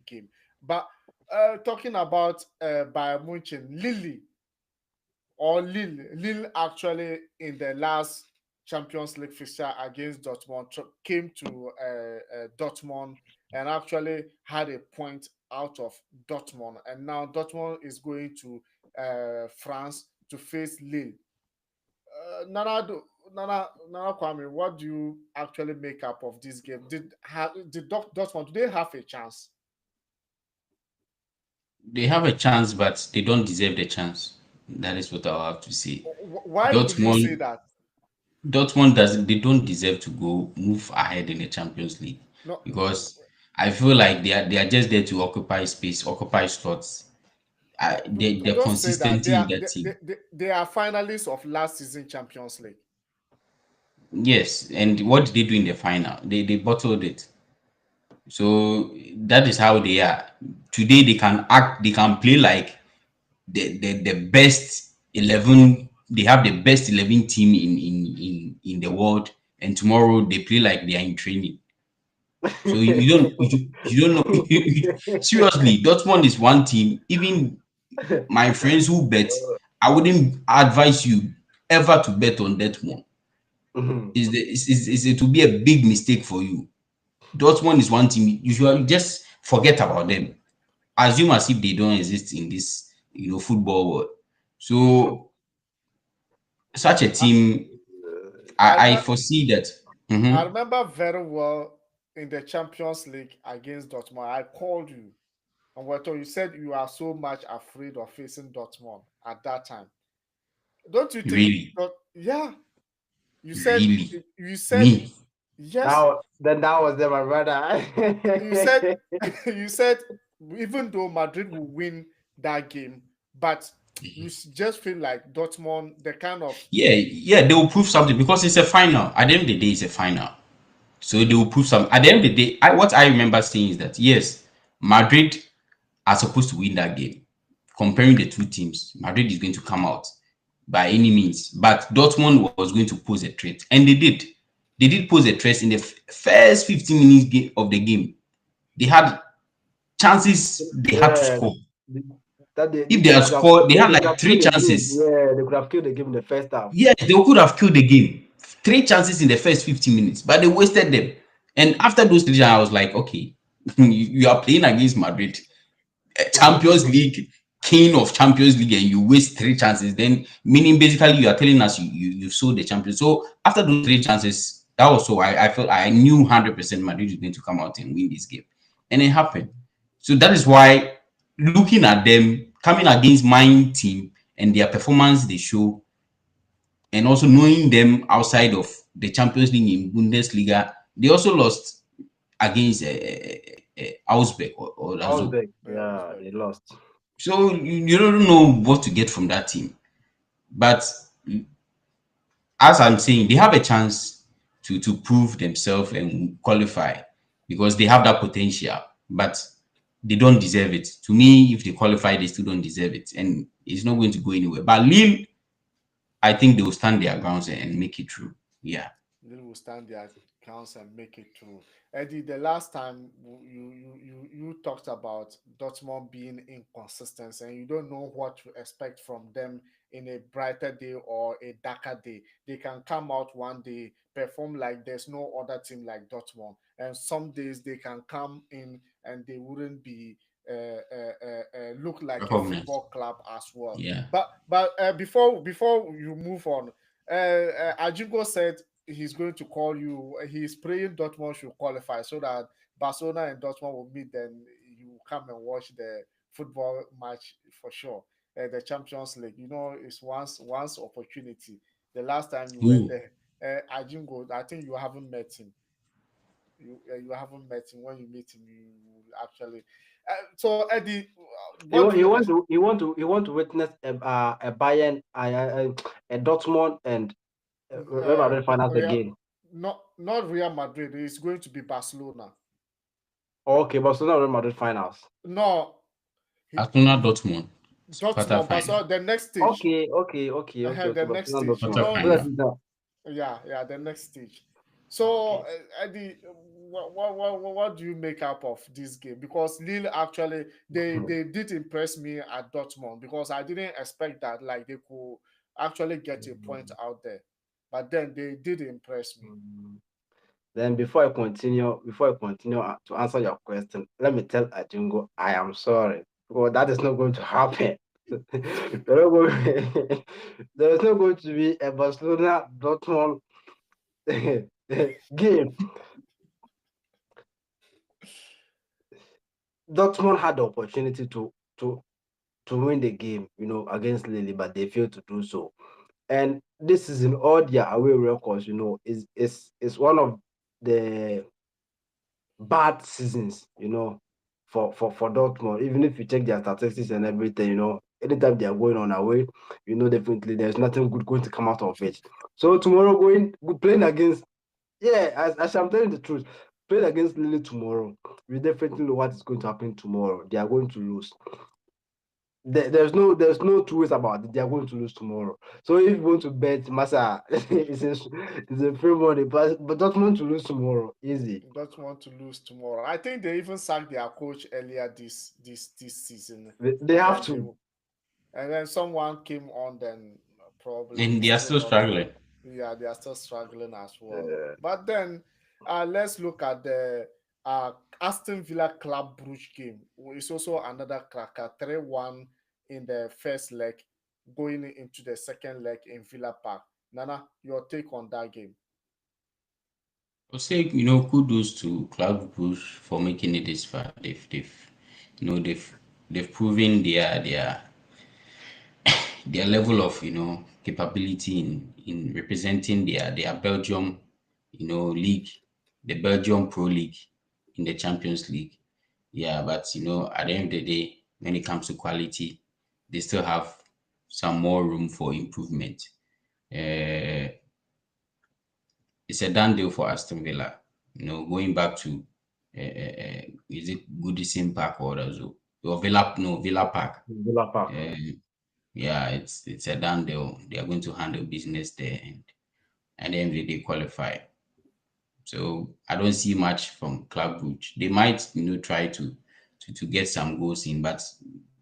game. But talking about Bayern Munchen, Lille actually in the last Champions League fixture against Dortmund came to Dortmund and actually had a point out of Dortmund, and now Dortmund is going to France to face Lille. Nana Kwame, what do you actually make up of this game? Did Dortmund, do they have a chance? They have a chance, but they don't deserve the chance. That is what I'll have to say. Why will you say Dortmund, that? Dortmund doesn't. They don't deserve to go move ahead in the Champions League No, because I feel like they are just there to occupy space, occupy slots. The don't say that. consistency in that team. They are finalists of last season Champions League. Yes, and what did they do in the final? They bottled it. So that is how they are. Today they can act, they can play like the best 11. They have the best 11 team in the world, and tomorrow they play like they are in training. So you don't know. Seriously, Dortmund is one team. Even my friends who bet, I wouldn't advise you ever to bet on Dortmund. It will be a big mistake for you. Dortmund is one team. You should just forget about them. Assume as if they don't exist in this, football world. So such a I, team, I I can foresee that. I Mm-hmm. remember very well in the Champions League against Dortmund. I called you and what you said you are so much afraid of facing Dortmund at that time. Don't you think? Really, Yeah, you said really, you said me. yes. That was them, my brother. You said you said even though Madrid will win that game, but you just feel like Dortmund, the kind of Yeah, yeah, they will prove something because it's a final. At the end of the day, it's a final. So they will prove something. At the end of the day, what I remember saying is that yes, Madrid are supposed to win that game. Comparing the two teams, Madrid is going to come out by any means, but Dortmund was going to pose a threat, and they did. They did pose a threat in the first 15 minutes of the game. They had chances they had to Yeah, score. th- that If they they had could have scored, they had they could like have three killed the game. chances. Yeah, they could have killed the game in the first half. Yes, they could have killed the game. Three chances in the first 15 minutes, but they wasted them. And after those three, I was like, okay, you are playing against Madrid, Champions League, king of Champions League, and you waste three chances. Then, meaning basically, you are telling us you sold the champion. So after those three chances, that was so I felt I knew 100% Madrid is going to come out and win this game, and it happened. So that is why looking at them coming against my team and their performance they show, and also knowing them outside of the Champions League in Bundesliga, they also lost against Augsburg or Lazio. Ausbeck, yeah, yeah, Uzbek. they lost. So you don't know what to get from that team. But as I'm saying, they have a chance to prove themselves and qualify because they have that potential, but they don't deserve it. To me, if they qualify, they still don't deserve it, and it's not going to go anywhere. But Lille, I think they will stand their grounds and make it through. Yeah. Lille will stand their counts and make it through. Eddie, the last time you talked about Dortmund being inconsistent and you don't know what to expect from them in a brighter day or a darker day. They can come out one day, perform like there's no other team like Dortmund, and some days they can come in and they wouldn't be look like a Recognized. football club as well. Yeah. But before you move on, Ajingo said he's going to call you. He's praying Dortmund should qualify so that Barcelona and Dortmund will meet. Then you come and watch the football match for sure. The Champions League, it's once opportunity. The last time you were Ooh. there, Ajingo, I think you haven't met him. You haven't met him. When you meet him, you will actually. So Eddie, what do you? He want to witness a Bayern, a Dortmund and Real Uh, Madrid finals Real, again. not Real Madrid. It's going to be Barcelona. Okay, Barcelona Real Madrid finals. No, he, Arsenal Dortmund quarter Dortmund, final. Barcelona, the next stage. Okay. the next Barcelona stage. Quarter Dortmund. final. Yeah, the next stage. So, Okay. Eddie, what do you make up of this game? Because Lille actually they did impress me at Dortmund because I didn't expect that like they could actually get a point out there, but then they did impress me. Then before I continue to answer your question, let me tell Ajungo I am sorry because that is not going to happen. There is not going to be a Barcelona Dortmund game. Dortmund had the opportunity to win the game, against Lille, but they failed to do so. And this is in all their away records, is one of the bad seasons, for Dortmund. Even if you check their statistics and everything, anytime they are going on away, definitely there's nothing good going to come out of it. So tomorrow playing against, yeah, as I'm telling the truth, playing against Lille tomorrow, we definitely know what is going to happen tomorrow. They are going to lose. There's no two ways about it. They are going to lose tomorrow. So if you want to bet Massa, it's a free money, but Dortmund to lose tomorrow, easy. Dortmund to lose tomorrow. I think they even sacked their coach earlier this season, They and have then to. someone came on. Then probably And it's they are still still not. struggling. Yeah, they are still struggling as well. Uh, But then let's look at the Aston Villa Club Brugge game. It's also another cracker, 3-1 in the first leg, going into the second leg in Villa Park. Nana, your take on that game? I'll say, kudos to Club Brugge for making it this far. You know, they've proven their level of, capability in representing their Belgium, league, the Belgium Pro League in the Champions League. Yeah, but at the end of the day, when it comes to quality, they still have some more room for improvement. Uh, it's a done deal for Aston Villa. Going back to is it Goodison Park or Villa? No, Villa Park. Villa Park. Yeah, it's a done deal. They are going to handle business there, and at the end of the day, qualify. So I don't see much from Club Brugge. They might, try to get some goals in, but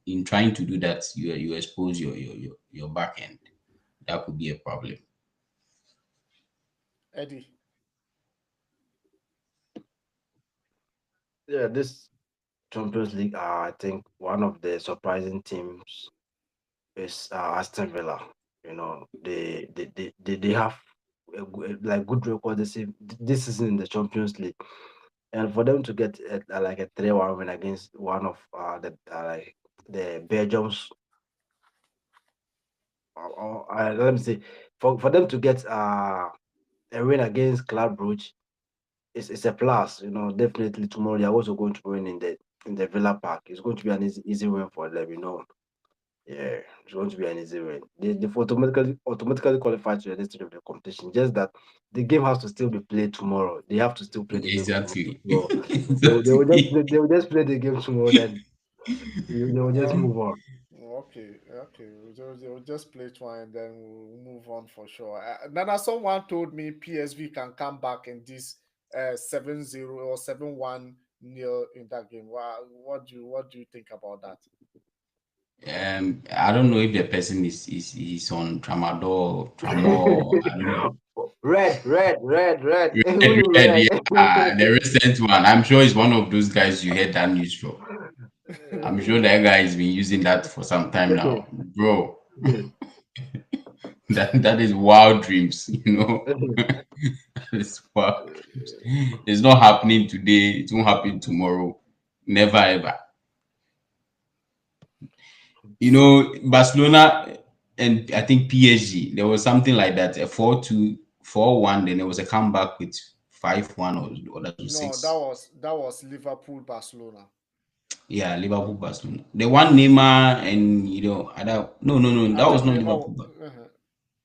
in trying to do that, you expose your back end. That could be a problem. Eddie. Yeah, this Champions League, I think one of the surprising teams is Aston Villa. They have like good record this season in the Champions League, and for them to get like a 3-1 win against one of the like the Belgium's, let me say, for them to get a win against Club Brugge, it's a plus. Definitely tomorrow they are also going to win in the Villa Park. It's going to be an easy win for them. Yeah, it's going to be an easy win. They've automatically qualified to the next stage of the competition. Just that the game has to still be played tomorrow. They have to still play the game tomorrow. Exactly. So Exactly. they will just play the game tomorrow. Then they will just move on. Okay, okay. We'll just play it one and then we'll move on for sure. Nana, someone told me PSV can come back in this 7-0 or 7-1 nil in that game. What do you think about that? I don't know if the person is on tramadol, tramol. I don't know. Red. Who Red, you red, red? yeah, the recent one. I'm sure it's one of those guys you heard that news from. I'm sure that guy has been using that for some time now, bro. That is wild dreams, It's wild dreams. It's not happening today. It won't happen tomorrow. Never ever. So Barcelona and I think PSG. There was something like that. A 4-2, 4-1. Then there was a comeback with 5-1 or that was no, that six. was that was Liverpool Barcelona. Yeah, Liverpool, Barcelona. The one Neymar and other. No. I That was think not Neymar. Liverpool. But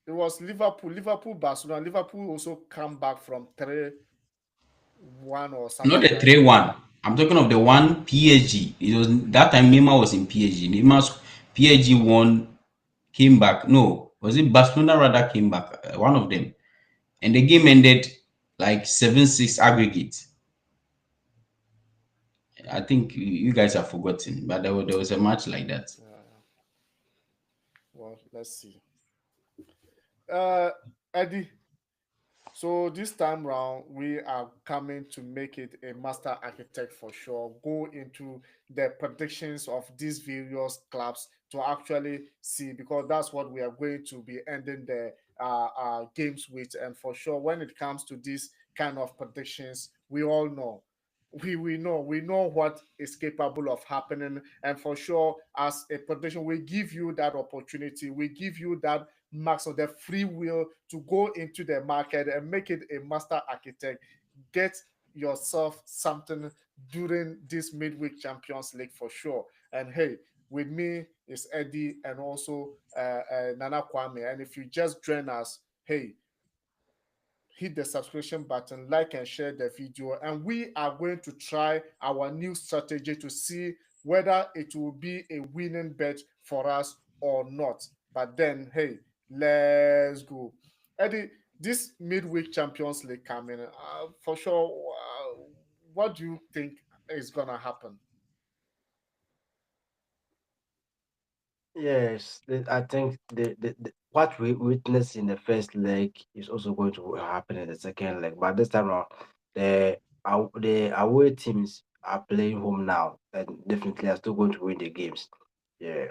It was Liverpool Barcelona. Liverpool also come back from 3-1 or not something the like that. 3-1. I'm talking of the one PSG. It was that time Neymar was in PSG. Neymar's PSG won, came back. No, was it Barcelona rather came back? One of them. And the game ended like 7-6 aggregate. I think you guys have forgotten, but there was a match like that. Well, let's see. Eddie, so this time round, we are coming to make it a master architect for sure. Go into the predictions of these various clubs to actually see because that's what we are going to be ending the games with. And for sure, when it comes to these kind of predictions, we all know. We know what is capable of happening, and for sure, as a prediction, we give you that opportunity. We give you that max of the free will to go into the market and make it a master architect. Get yourself something during this midweek Champions League for sure. And hey, with me is Eddie and also Nana Kwame. And if you just join us, hey, hit the subscription button, like and share the video. And we are going to try our new strategy to see whether it will be a winning bet for us or not. But then, hey, let's go. Eddie, this midweek Champions League coming, for sure, what do you think is going to happen? Yes, I think what we witnessed in the first leg is also going to happen in the second leg. But this time around, the away teams are playing home now, and definitely are still going to win the games. Yeah.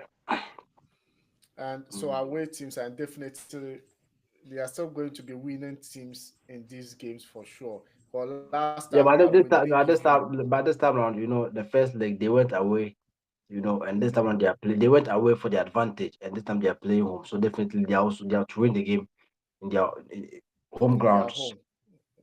And so Mm. away teams and definitely they are still going to be winning teams in these games for sure. But last time Yeah, we didn't give you. but this time around, the first leg they went away, and this time around they went away for the advantage, and this time they are playing home. So definitely they are to win the game in their home in their grounds. home.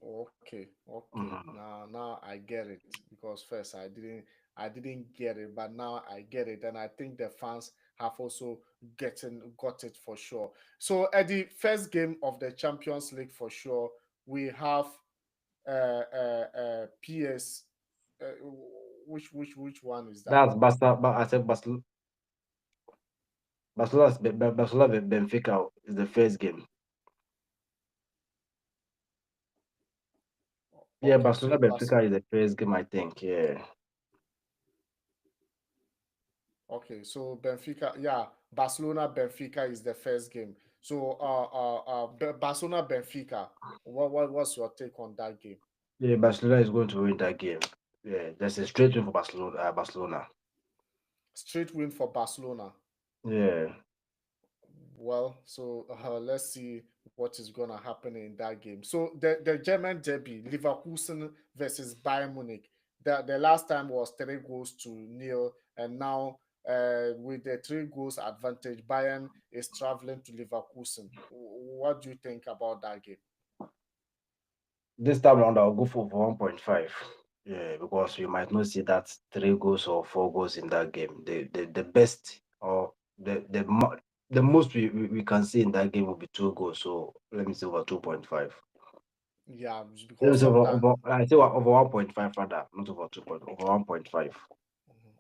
Okay, okay. Mhm. Now I get it because first I didn't get it, but now I get it, and I think the fans have also got it for sure. So at the first game of the Champions League for sure, we have PS. Uh, which one is that? That's Barca. But I said Barcelona Benfica is the first game. Yeah, Okay, Barcelona so Benfica is the first game, I think. Yeah. Okay, so Benfica, yeah, Barcelona Benfica is the first game. So Barcelona Benfica, what's your take on that game? Yeah, Barcelona is going to win that game. Yeah, that's a straight win for Barcelona. Barcelona. Straight win for Barcelona. Yeah. Well, so let's see what is going to happen in that game. So the German derby, Leverkusen versus Bayern Munich. The last time was 3 goals to nil, and now with the 3 goals advantage, Bayern is traveling to Leverkusen. What do you think about that game? This time around, I'll go for 1.5. Yeah, because you might not see that 3 goals or 4 goals in that game. The best or the most we can see in that game will be 2 goals. So let me say over 2.5. Yeah, Let me because say sometimes I say over 1.5 rather, not over 2 point, over 1.5.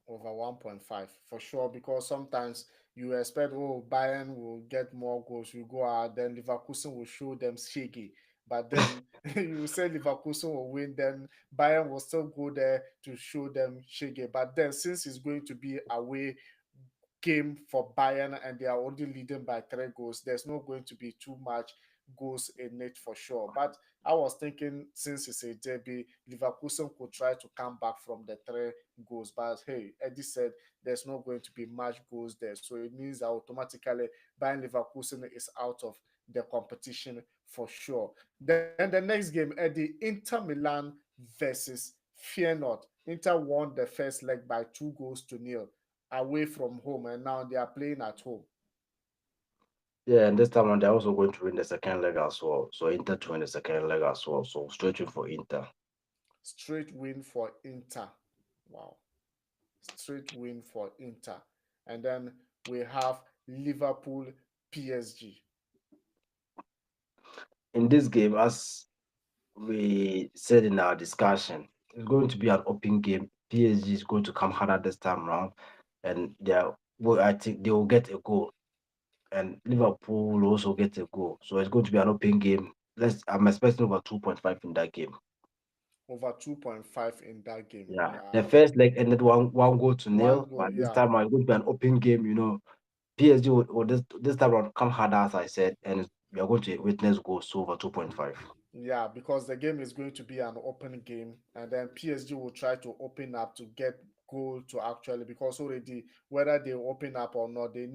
over 1.5 for sure, because sometimes you expect, oh, Bayern will get more goals, you go out, then Leverkusen will show them shaky. But then you say Leverkusen will win, then Bayern will still go there to show them shaky. But then since it's going to be away game for Bayern and they are already leading by 3 goals, there's not going to be too much goals in it for sure. But I was thinking since it's a derby, Leverkusen could try to come back from the 3 goals. But hey, Eddie said there's not going to be much goals there. So it means that automatically Bayern Leverkusen is out of the competition for sure. Then the next game, Eddie, Inter Milan versus Feyenoord. Inter won the first leg by 2 goals to nil away from home, and now they are playing at home. Yeah, and this time around, they're also going to win the second leg as well. So Inter to win the second leg as well. So straight win for Inter. Straight win for Inter. Wow. Straight win for Inter. And then we have Liverpool PSG. In this game, as we said in our discussion, it's going to be an open game. PSG is going to come harder this time around, and well, I think they will get a goal, and Liverpool will also get a goal. So it's going to be an open game. I'm expecting over 2.5 in that game. Over 2.5 in that game. Yeah, the Yeah. first leg ended one goal to One nil, goal. but this Yeah. time around it's going to be an open game. PSG will this time around come harder, as I said, and we are going to witness goals over 2.5. Yeah, because the game is going to be an open game, and then PSG will try to open up to get goal to actually, because already whether they open up or not, they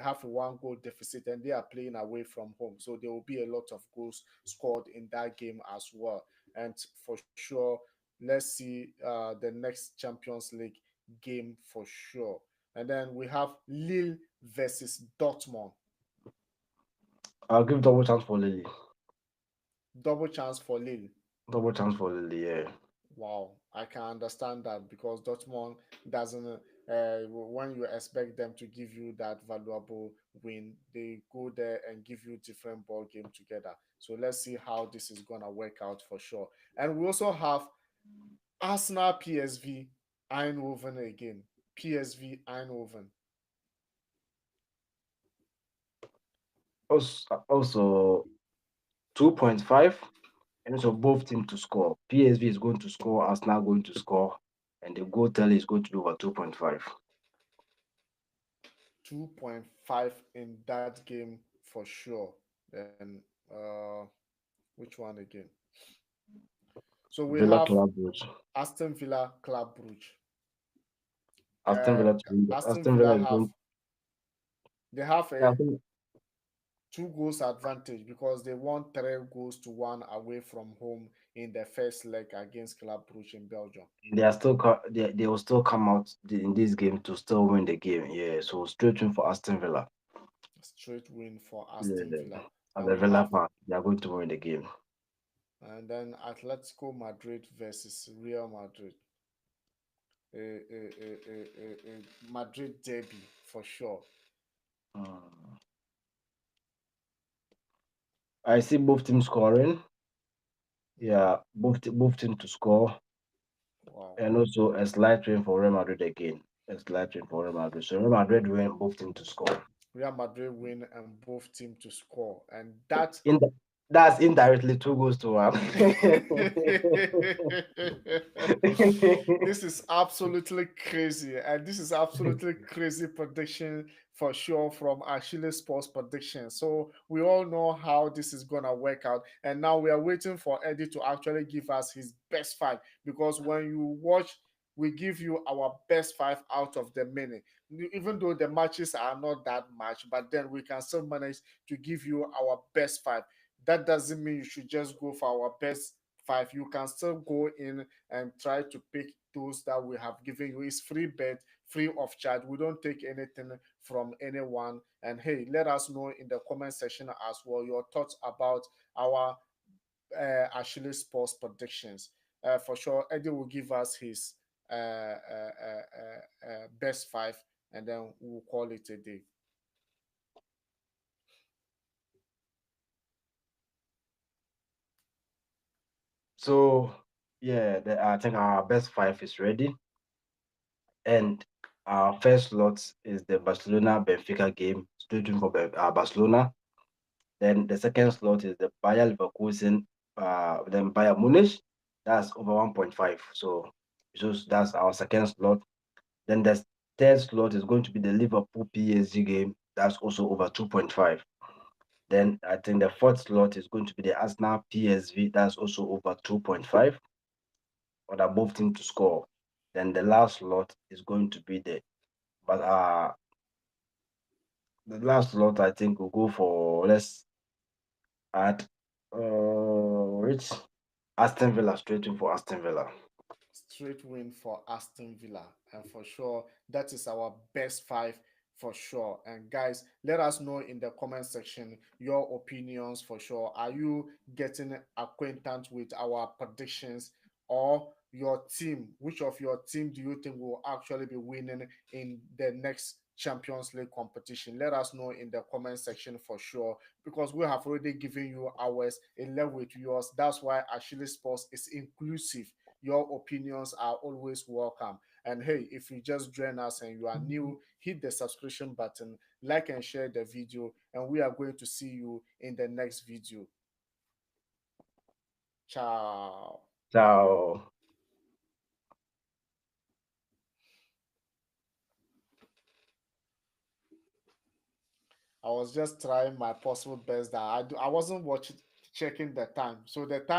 have a 1 goal deficit and they are playing away from home, so there will be a lot of goals scored in that game as well. And for sure, let's see the next Champions League game for sure. And then we have Lille versus Dortmund. I'll give double chance for Lily. Double chance for Lille. Double chance for Lily, yeah. Wow, I can understand that because Dortmund doesn't. When you expect them to give you that valuable win, they go there and give you different ball game together. So let's see how this is gonna work out for sure. And we also have Arsenal PSV Eindhoven again. PSV Eindhoven. Also 2.5, and also both teams to score. PSV is going to score, Arsenal going to score, and the goal tally is going to be over 2.5. 2.5 in that game for sure. Then which one again? So we Villa have Club Brugge. Aston Villa Club Brugge. Aston Uh, Villa to win. Aston Aston Villa Villa is have going. they have Yeah, a Two goals advantage because they won 3 goals to 1 away from home in the first leg against Club Brugge in Belgium. They will still come out in this game to still win the game. Yeah, so straight win for Aston Villa. Straight win for Aston Yeah, Villa. as And a we Villa have, fan, they are going to win the game. and then Atletico Madrid versus Real Madrid. A Madrid derby for sure. Mm. I see both teams scoring. Mm, Yeah, both teams to score, wow. and also a slight win for Real Madrid again. A slight win for Real Madrid. So Real Madrid win, both teams to score. Real Madrid win and both teams to score. And that In the, that's indirectly 2 goals to 1. this is absolutely crazy, and this is absolutely crazy prediction for sure from Achille Sports prediction. So we all know how this is gonna work out, and now we are waiting for Eddie to actually give us his best five because when you watch, we give you our best five out of the many. Even though the matches are not that much, but then we can still manage to give you our best five. That doesn't mean you should just go for our best five. You can still go in and try to pick those that we have given you. It's free bet, free of charge. We don't take anything from anyone. And hey, let us know in the comment section as well your thoughts about our Achilles Sports predictions. For sure, Eddie will give us his best five, and then we'll call it a day. So yeah, I think our best five is ready, and our first slot is the Barcelona Benfica game, straight in for Barcelona. Then the second slot is the Bayer Leverkusen, then Bayern Munich. That's over 1.5. So that's our second slot. Then the third slot is going to be the Liverpool PSG game. That's also over 2.5. Then I think the fourth slot is going to be the Arsenal PSV. That's also over 2.5 for the both team to score. Then the last slot is going to be but the last slot I think will go for, let's add which Aston Villa, straight in for Aston Villa. Straight win for Aston Villa. And for sure, that is our best five for sure. And guys, let us know in the comment section your opinions for sure. Are you getting acquainted with our predictions or your team? Which of your team do you think will actually be winning in the next Champions League competition? Let us know in the comment section for sure because we have already given you ours in level with yours. That's why Achilles Sports is inclusive. Your opinions are always welcome. And hey, if you just join us and you are new, hit the subscription button, like and share the video, and we are going to see you in the next video. Ciao. So I was just trying my possible best that I wasn't watching checking the time. So the time